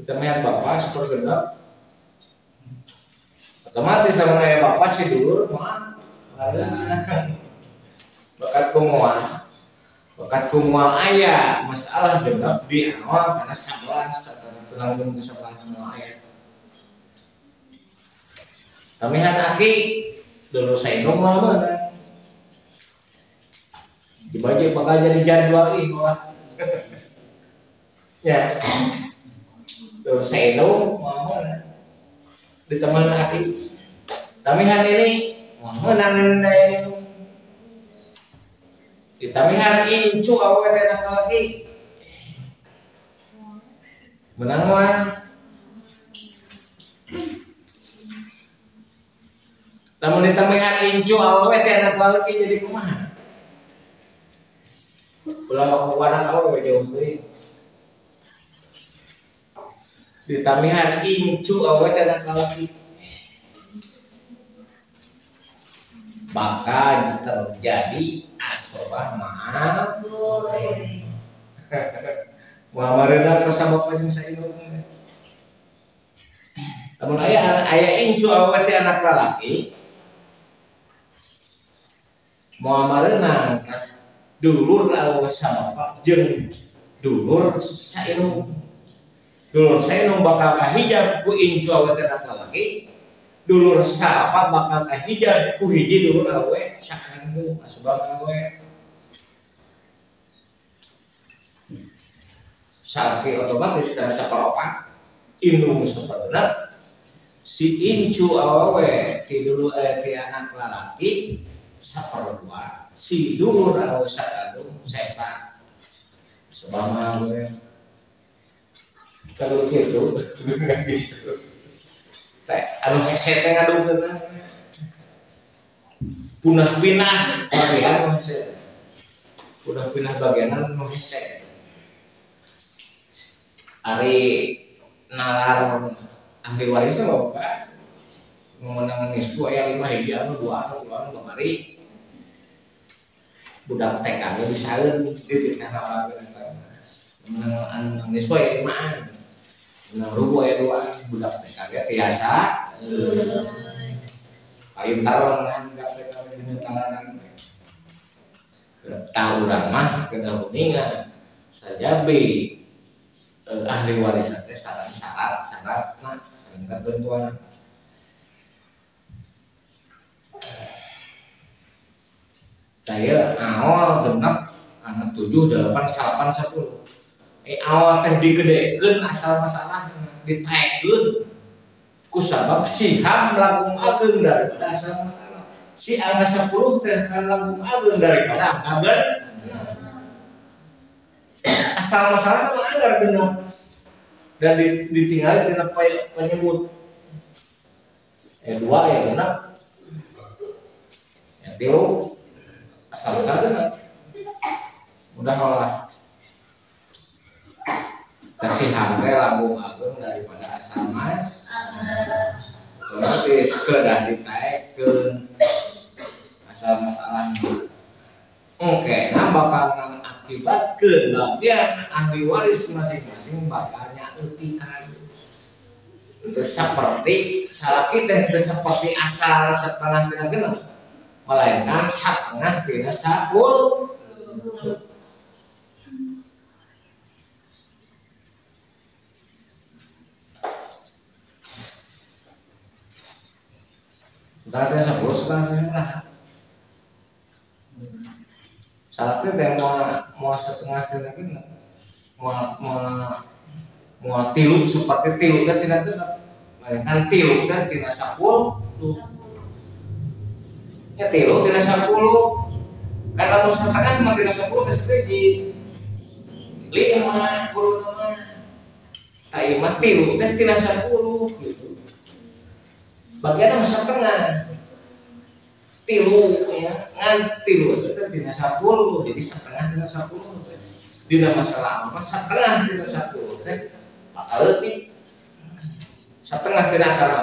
tambahan bapak super genap otomatis sama kayak bapak sih dulu mah bakat kumual ayah masalah genap di awal karena 11 atau terlalu ke 11 semua ayah kami aki dulu saya nomor mana dibagi bakal jadi jadwal ini ya dulu saya nomor di teman hati tamihan ini menang di tamihan incu awet enak lagi menang mah namun di tamihan incu awet enak lagi jadi kumaha ulah wadah awet jauh deui di tamihan incu awet enak lagi bakal terjadi asobah mabur muamareuna kasabab jeung saindung namun aya incu awet anak lalaki muamareuna dulur awet sabab jeung dulur saindung dulur saindung bakal kahijab ku incu awet anak lalaki dulur sahabat bakal kahijab ku hiji dulur awe sakanggu asbab awe sarki otomatis dan saparopat indung saparona si incu awe ti dulu ti anak lalaki saparodua si dulur awe sakanggu sesa sebama awe kalau gitu anu heset teh ngadungkeun punah pinah bagian heset punah pinah bagian anu heset ari nalar ahli warisnya bapak memenang nisbu aya 5 hiji anu 2 anu kemari budak TK ge bisaeun titikna salah memenang anu nisbu aya 5 an menang rubo aya 2 budak TK ge biasa paling taruhan enggak TK dengan tangan tahu mah kena kuningan sajabi ahli warisan teh syarat nah ketentuan saya awal genap anak 7 8 8 10 awal teh digedekeun asal masalah ditaekeun ku sabab siham langkung ageung daripada asal masalah si angka 10 teh kan langkung ageung daripada angka asal masalah mah anggar genap dan ditinggal tina penyebut 2 ya genap ya 3 asal masalah genap mudah lah kasih harga lambung agung daripada asal mas kedah ditaekeun masalah-masalahnya. Oke, nah bakal mengakibatkeun bagian ahli waris masing-masing bakalnya euti kayu. Seperti salaki teh seperti asal setengah tina genep, melainkan setengah tina 10. Setengah tina 10 setengah tina salaki teh mau setengah tina genep, mau tilu seperti tilu teh tina genep. Kan tilu teh tina 10. Ya tilu tina 10. Kan lamun setengah mah tina 10 geus hiji. 5 kudu mah. Tah ieu mah tilu teh tina 10 gitu. Bagian mah setengah. Tilu ya, ngan tilu teh tina 10, jadi setengah tina 10. Dina masalah mah setengah tina 10 teh bakal leutik. Setengah tina masalah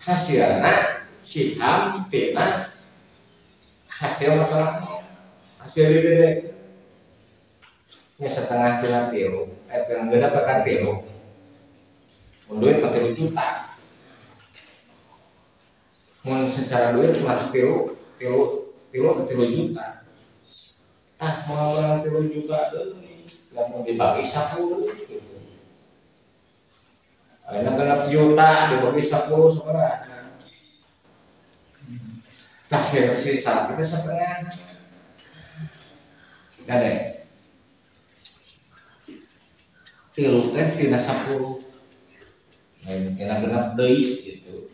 hasilna siham tina hasil masalah hasil gede nya setengah tina tilu tina gede tekan tilu duit 40 juta mun secara duit masuk tilu juta mau 3 juta lamun dibagi 10 gitu. Ayeuna genep juta dibagi 10 sabaraha. Tas sisa kita setengah. Gade. Tilu teh tina 10. Lain tina genep deui gitu.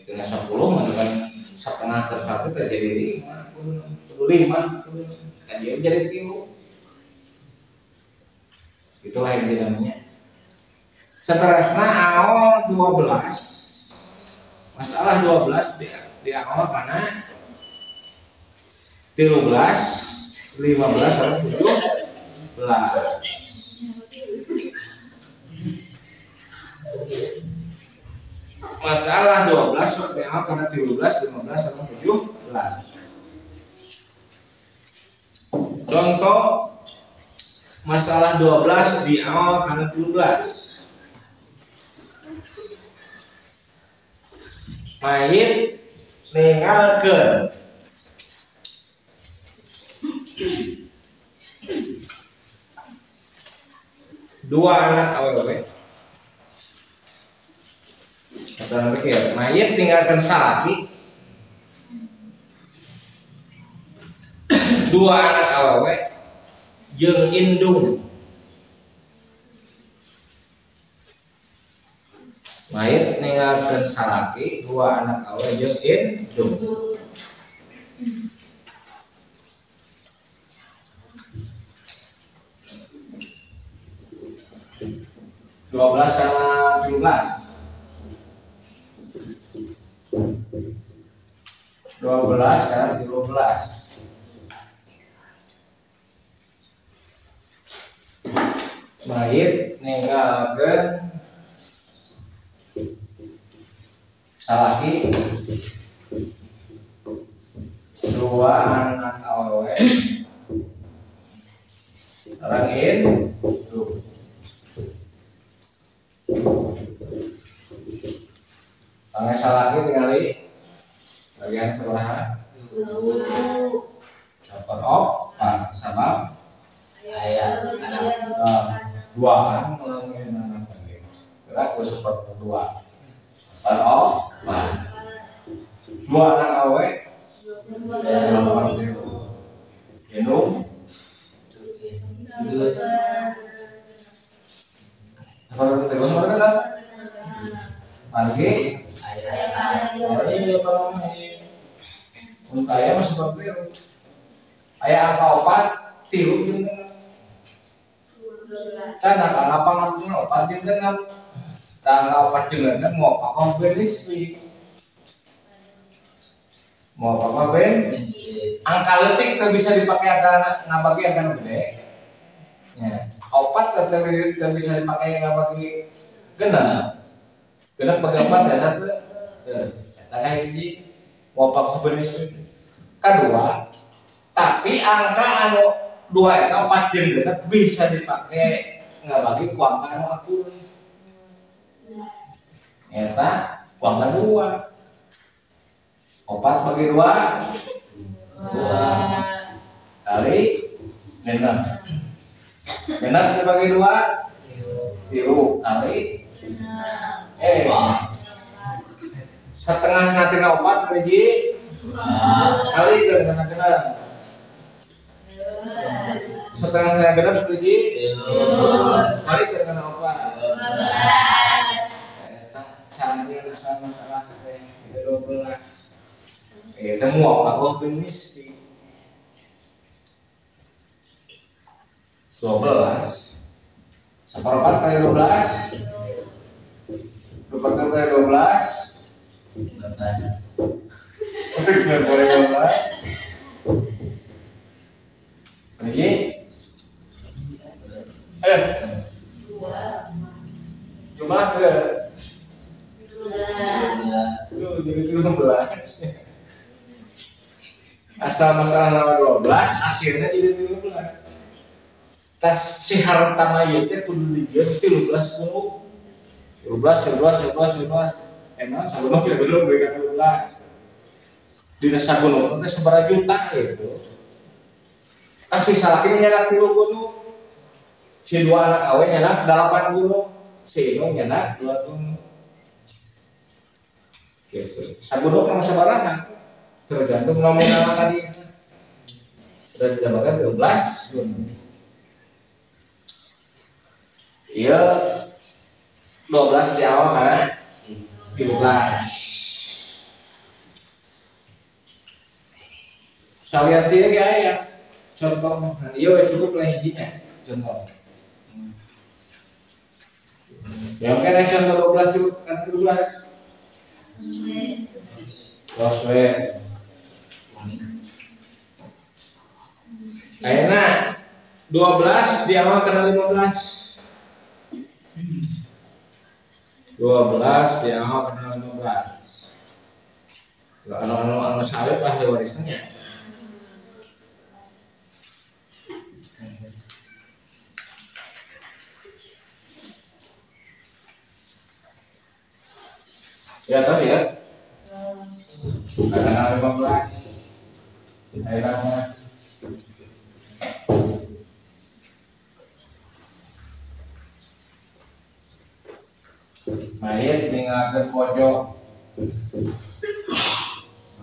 Tina 10 mah kan setengah tersatu teh jadi 5, kan jadi tilu. Itulah yang dinamanya. Seterusnya awal 12 masalah 12 di awal karena 13 15 sampai 17 masalah 12 sampai awal karena 13 15 sampai 17 contoh masalah 12 di awal karena 17 mayit ninggalkeun dua anak awewe. Kata pikir mayit ninggalkeun salaki dua anak awewe jeung indung. Mayit ninggalkeun salaki dua anak awewe jeung indung. Dua belas sama 17 sama 17 mayit ninggalkeun salaki dua anak awewe sareng indung. Pange salaki tingali bagian sabaraha? 8 sabab aya anak duaan ngelakuin anak tadi. Kira aku seperti dua. 8 dua anak awe indung apa itu terus mana lagi ini kalau untuk ayah masih seperti itu ayah angka 4 tilu sana angka 4 jenengan tanggal 4 jenengan mau apa benis mau apa ben angka letik tak bisa dipakai angka ngabagi angka gede ya 4 tak bisa dipakai ngabagi genap Genep pakai 4 ya satu. Eta kayak di mau pakai benis kedua. Tapi angka anu 2 eta 4 jeung genep bisa dipakai ngabagi ku angka anu akur. Eta ku angka 2. 4 bagi 2 kali genep. Genep dibagi 2 3 kali setengah natina 4 sebiji kali dengan setengah genep sebiji kali dengan 4 caranya masalah 12 semua aku optimis 12 seperempat kali 12 seperempat kali 12 lagi jumlah ke jadi 13 asal masalah nama 12 hasilnya jadi 13 tas si harta mayatnya kudu dijem 13 kuno 13 emang sabunok ya belum berikan 13 dina sabunok itu seberapa juta gitu kan si salaki nyenak 3 kuno si 2 anak awe nyenak 8 kuno si Inung nyenak 2 kuno gitu sabunok nama sabaraha tergantung nominal tadi sudah ditambahkan 13 kuno. Iya 12 di awal kan 13 saya lihat dia kayak ya contoh iya cukup lah hijinya contoh yang kan contoh 12 itu kan 12 kayaknya 12 di awal kena 15 12 di awal kena 15 anu sawit ahli warisannya di atas ya kena 15 akhirnya mayit ninggalkeun pojok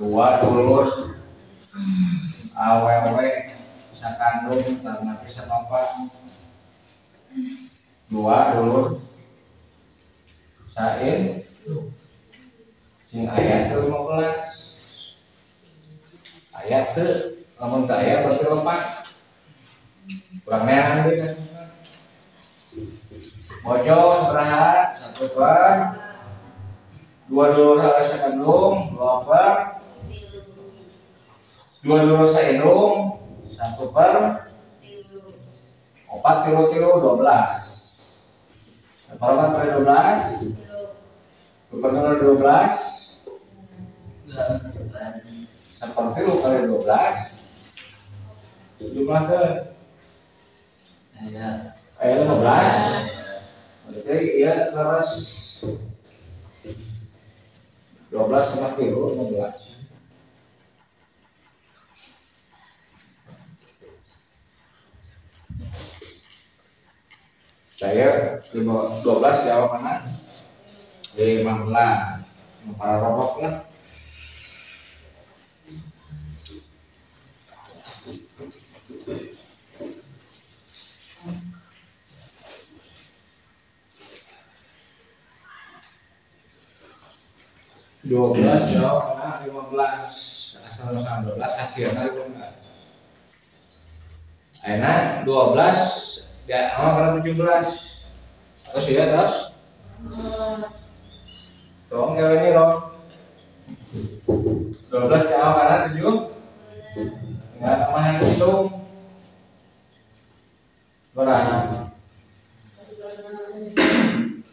2 dulur awewe sakandung tanpa samapa 2 dulur sain sing aya ke 15 aya teu lamun teu aya berarti lepas kurang neangan deui kasusna pojok sabaraha 1 per 2 dulur alas sakandung 2 per 2 dulur saindung 1 per 4 tilu 12 seperempat kali 12 per 12 seperti lu kali 12 jumlah ke ayat 15 berarti ya 12 sama kilo 15 saya 12 jawab mana 15 para robot lah dua belas jawab mana 15 asal 12 hasilnya 15 enak 12 ya sama 17 terus ya terus dong kayak ini dong 12 jawab karena 7 nggak tambah hitung berapa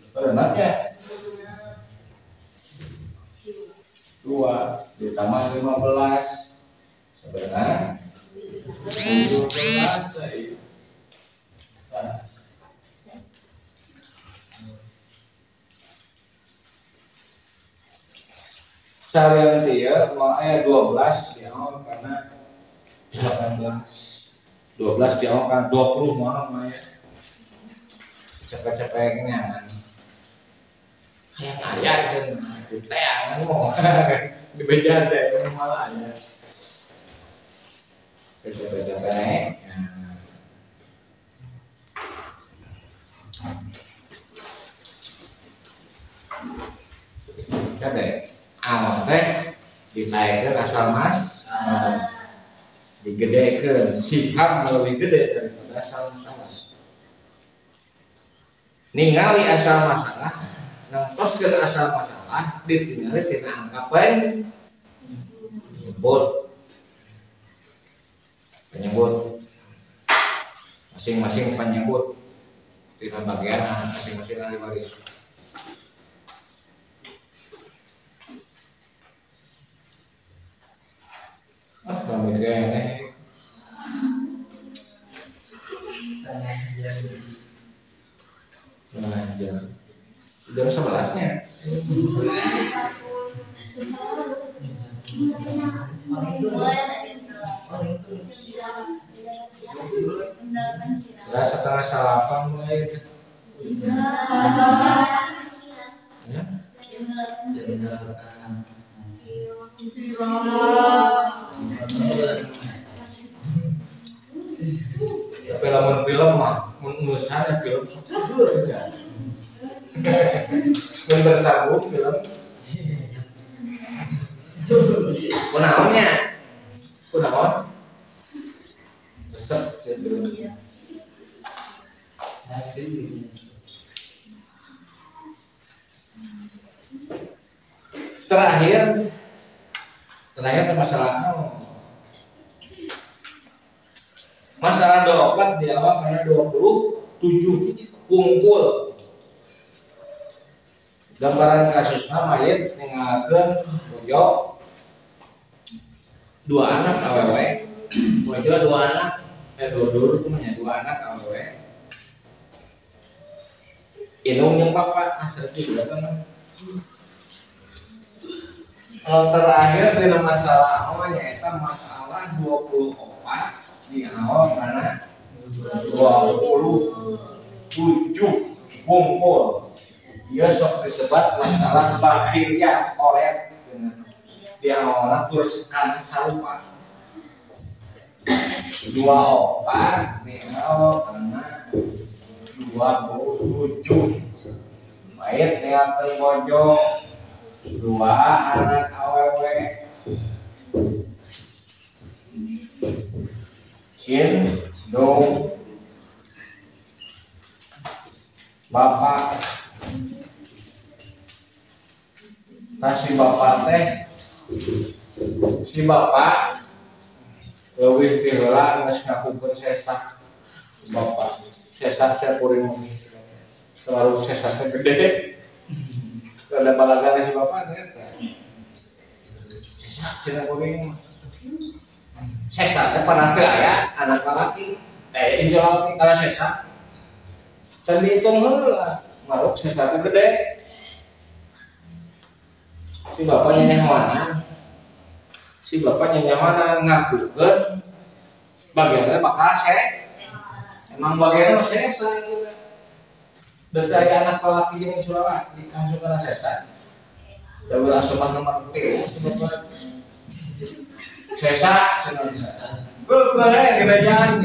berenaknya 2 ditambah 15 sebenarnya 17 tadi. Salian dia 12 diawal karena 18 12 diawal kan 20 mana ya cepet-cepetnya kayak ayat kan teangan mau dibeja teh malah ya cepet-cepet kan deh awal teh dinaikkan asal mas digedekan sifat lebih gede daripada asal masalah ningali asal masalah nangtos ke asal masalah ditinggali tina angka penyebut masing-masing penyebut tina bagian masing-masing ahli waris. Kami kayaknya jam 11-nya. Sudah setengah salapan mulai. Ya? Film mah nulisnya film bersambung film kunaonnya kunaon resep terakhir masalah 24 di awal karena 27 pungkul gambaran kasusnya mayit ninggalkeun bojo 2 anak awewe bojo 2 anak dua punya 2 anak awewe inung jeung papa sedih juga kan terakhir dina masalah awalnya eta masalah 24 di awal karena 27 pungkul dia sok disebut masalah bakhiriyah oleh di awalnya terus kan salupa 24 di awal karena 27 mayit ninggalkeun bojo 2 anak awewe bapak si bapak leuwih ti heula geus ngakukeun sesak bapak sesak teh kuring selalu sesaknya gede kada balagan si bapak ternyata sesak cenah kuring sesak teh pernah teu aya anak lalaki teh injil lalaki kana sesak can dihitung heula maruk sesaknya gede si bapak nyaman ngakukeun bagiannya bakal emang bagiannya masih sesa gitu berarti aya anak lalaki jeung Sulawati langsung kana sesa da ulah sopan nomor T sesa cenah di bejaan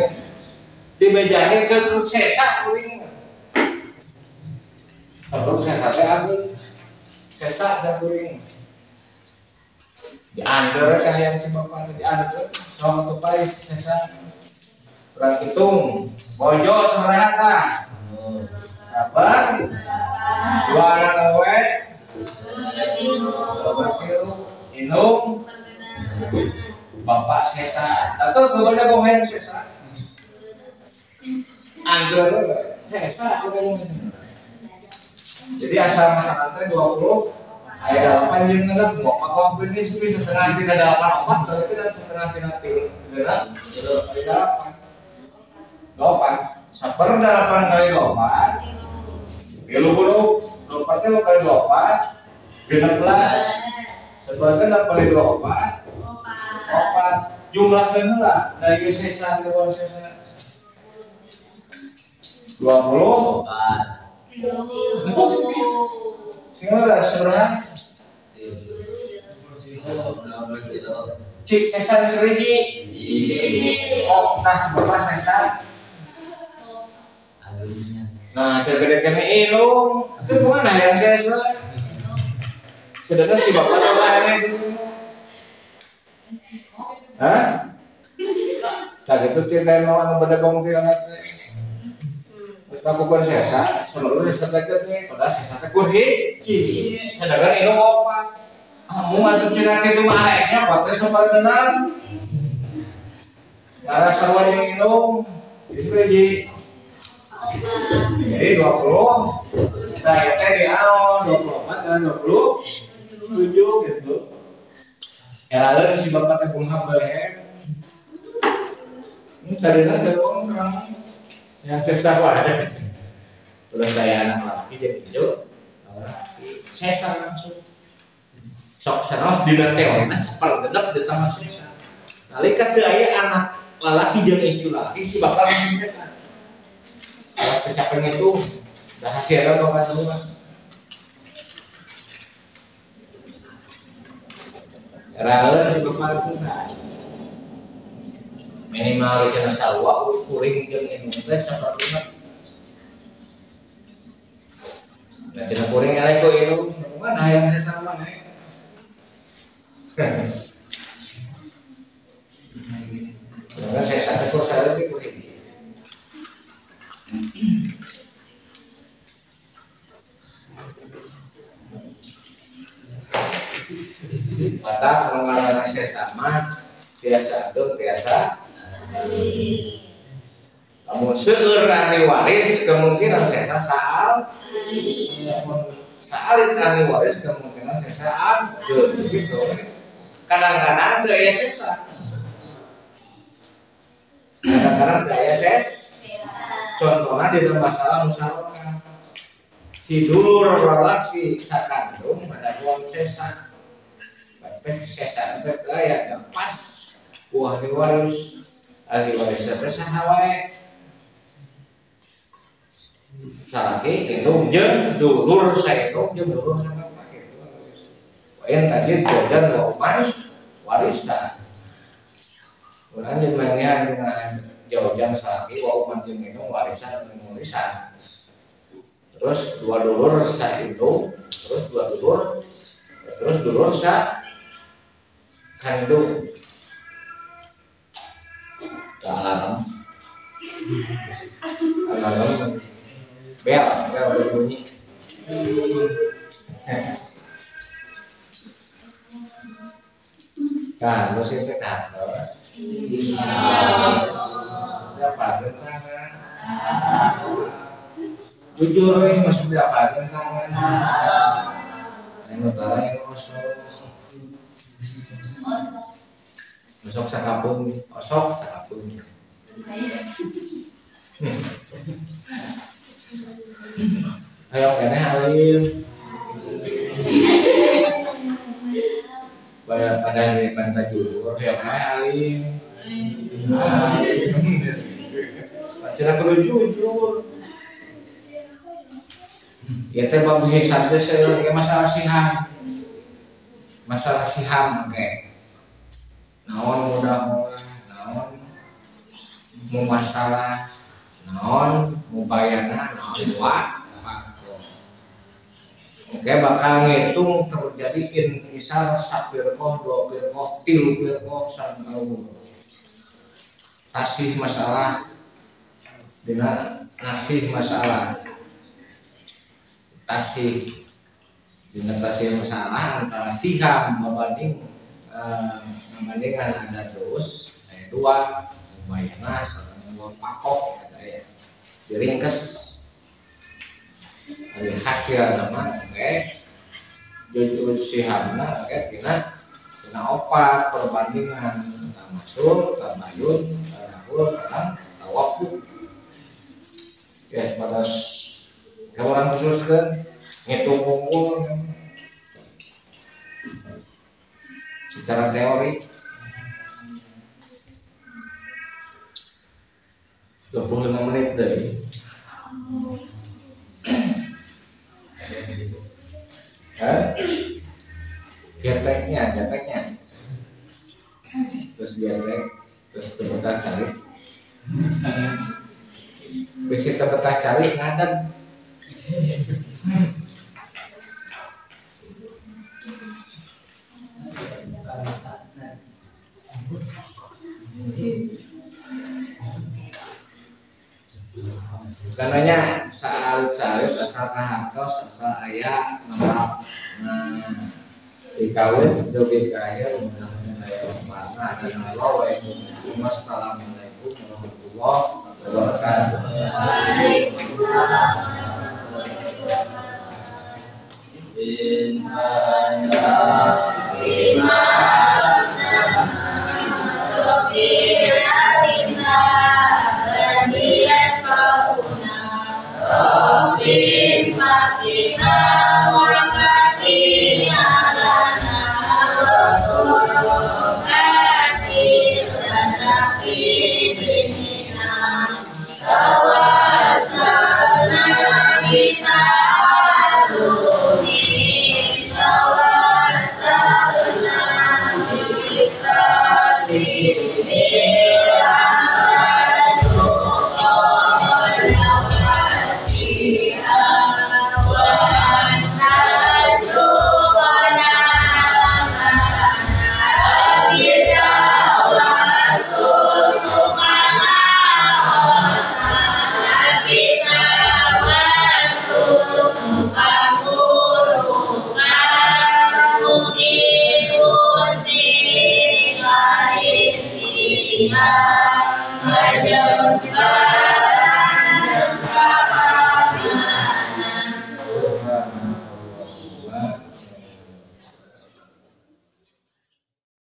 di bejane ke sesa kuring kalau sesa teh aku sesa da kuring diantar kayak si bapak tadi diantar sama tupai sesa kurang hitung bojo seberapa kabar 2 anak awes inung bapak sesa atau bagaimana bohong sesa antar sesa jadi asal masalah teh 24 Ada apa yang ngelak mau apa ini bisa setengah tidak dapat apa tapi tidak setengah tidak tidak ada delapan seper 8 kali 8 tilu puluh 24 lo kali 24 16 seperti 8 kali 24 4 jumlahnya lah dari sisa ke bawah sisa 20 sehingga ada seberapa cik sesa serigi oh tas berapa sesa nah terbedakan ilung itu kemana yang sesa sedangkan si bapak yang lainnya dulu hah tak itu cerita mau anu berdagang di anak aku bersesa seluruh sesa tadi pada sesa tegur hiji sedangkan ilung apa kamu maju cina itu mahanya pakai sambal benang ada sarwa yang minum itu lagi jadi 20 kita di awal 24 dan 27 gitu ya lalu si bapak tepung hambahe ini tadi nanti orang yang sesar aja udah saya anak laki jadi hijau sesar langsung sok sanos dina teori sepergenep di tengah sesa nalika teu aya anak lalaki jeung icu laki si bakal main sesa kalau kecapen itu dah hasilna kok semua raeun si bakal itu minimal jeung sawa kuring jeung indung teh sapertina da cenah kuring eleh ku indung mana hayang sesa mah karena saya sadar kok saya lebih begini. Mata pengenalan saya sama biasa dong biasa. Namun seueur ahli waris kemungkinan saya saal. Saal ahli waris kemungkinan saya saal. Gitu. Kadang-kadang ke sesa kadang-kadang ke ses contohnya di dalam masalah musyawarah si dulur lelaki sakandung pada uang sesa tapi sesa itu ya pas ahli waris itu sahawae salaki itu jeung dulur saya itu jeung dulur sama yang tadi jodan roman warisan orang yang mainnya dengan jauhan salaki wauman jeung minum warisan terus dua dulur sa itu terus dua dulur terus dulur sa kandung alarm bel berbunyi kan terus itu kantor dapat tangan jujur masuk dapat tangan yang utara yang osok sakapun ayo kene alim pada di pantai jujur ayo kene alim cara perlu jujur ya teh bagi satu saya masalah siham kayak naon mudah naon mau masalah naon mau bayana naon dua oke bakal ngitung terjadi misal 1 firqah 2 firqah 3 firqah sampai tasih masalah dengan nasih masalah tasih dengan tasih masalah antara siham membandingkan ada terus dua bayana sama pakok ya diringkes dari hasil nama oke jujur sihamna kena opat perbandingan masuk tabayun rahul kadang waktu ya pada orang khusus kan ngitung unggul secara teori 25 menit dari geteknya terus getek terus tebetah cari bisa tebetah cari ngadat karenanya salut asal kahartos asal ayah nomor dikawin dobi kaya mana dan Allah wassalamualaikum warahmatullahi wabarakatuh. Waalaikumsalam.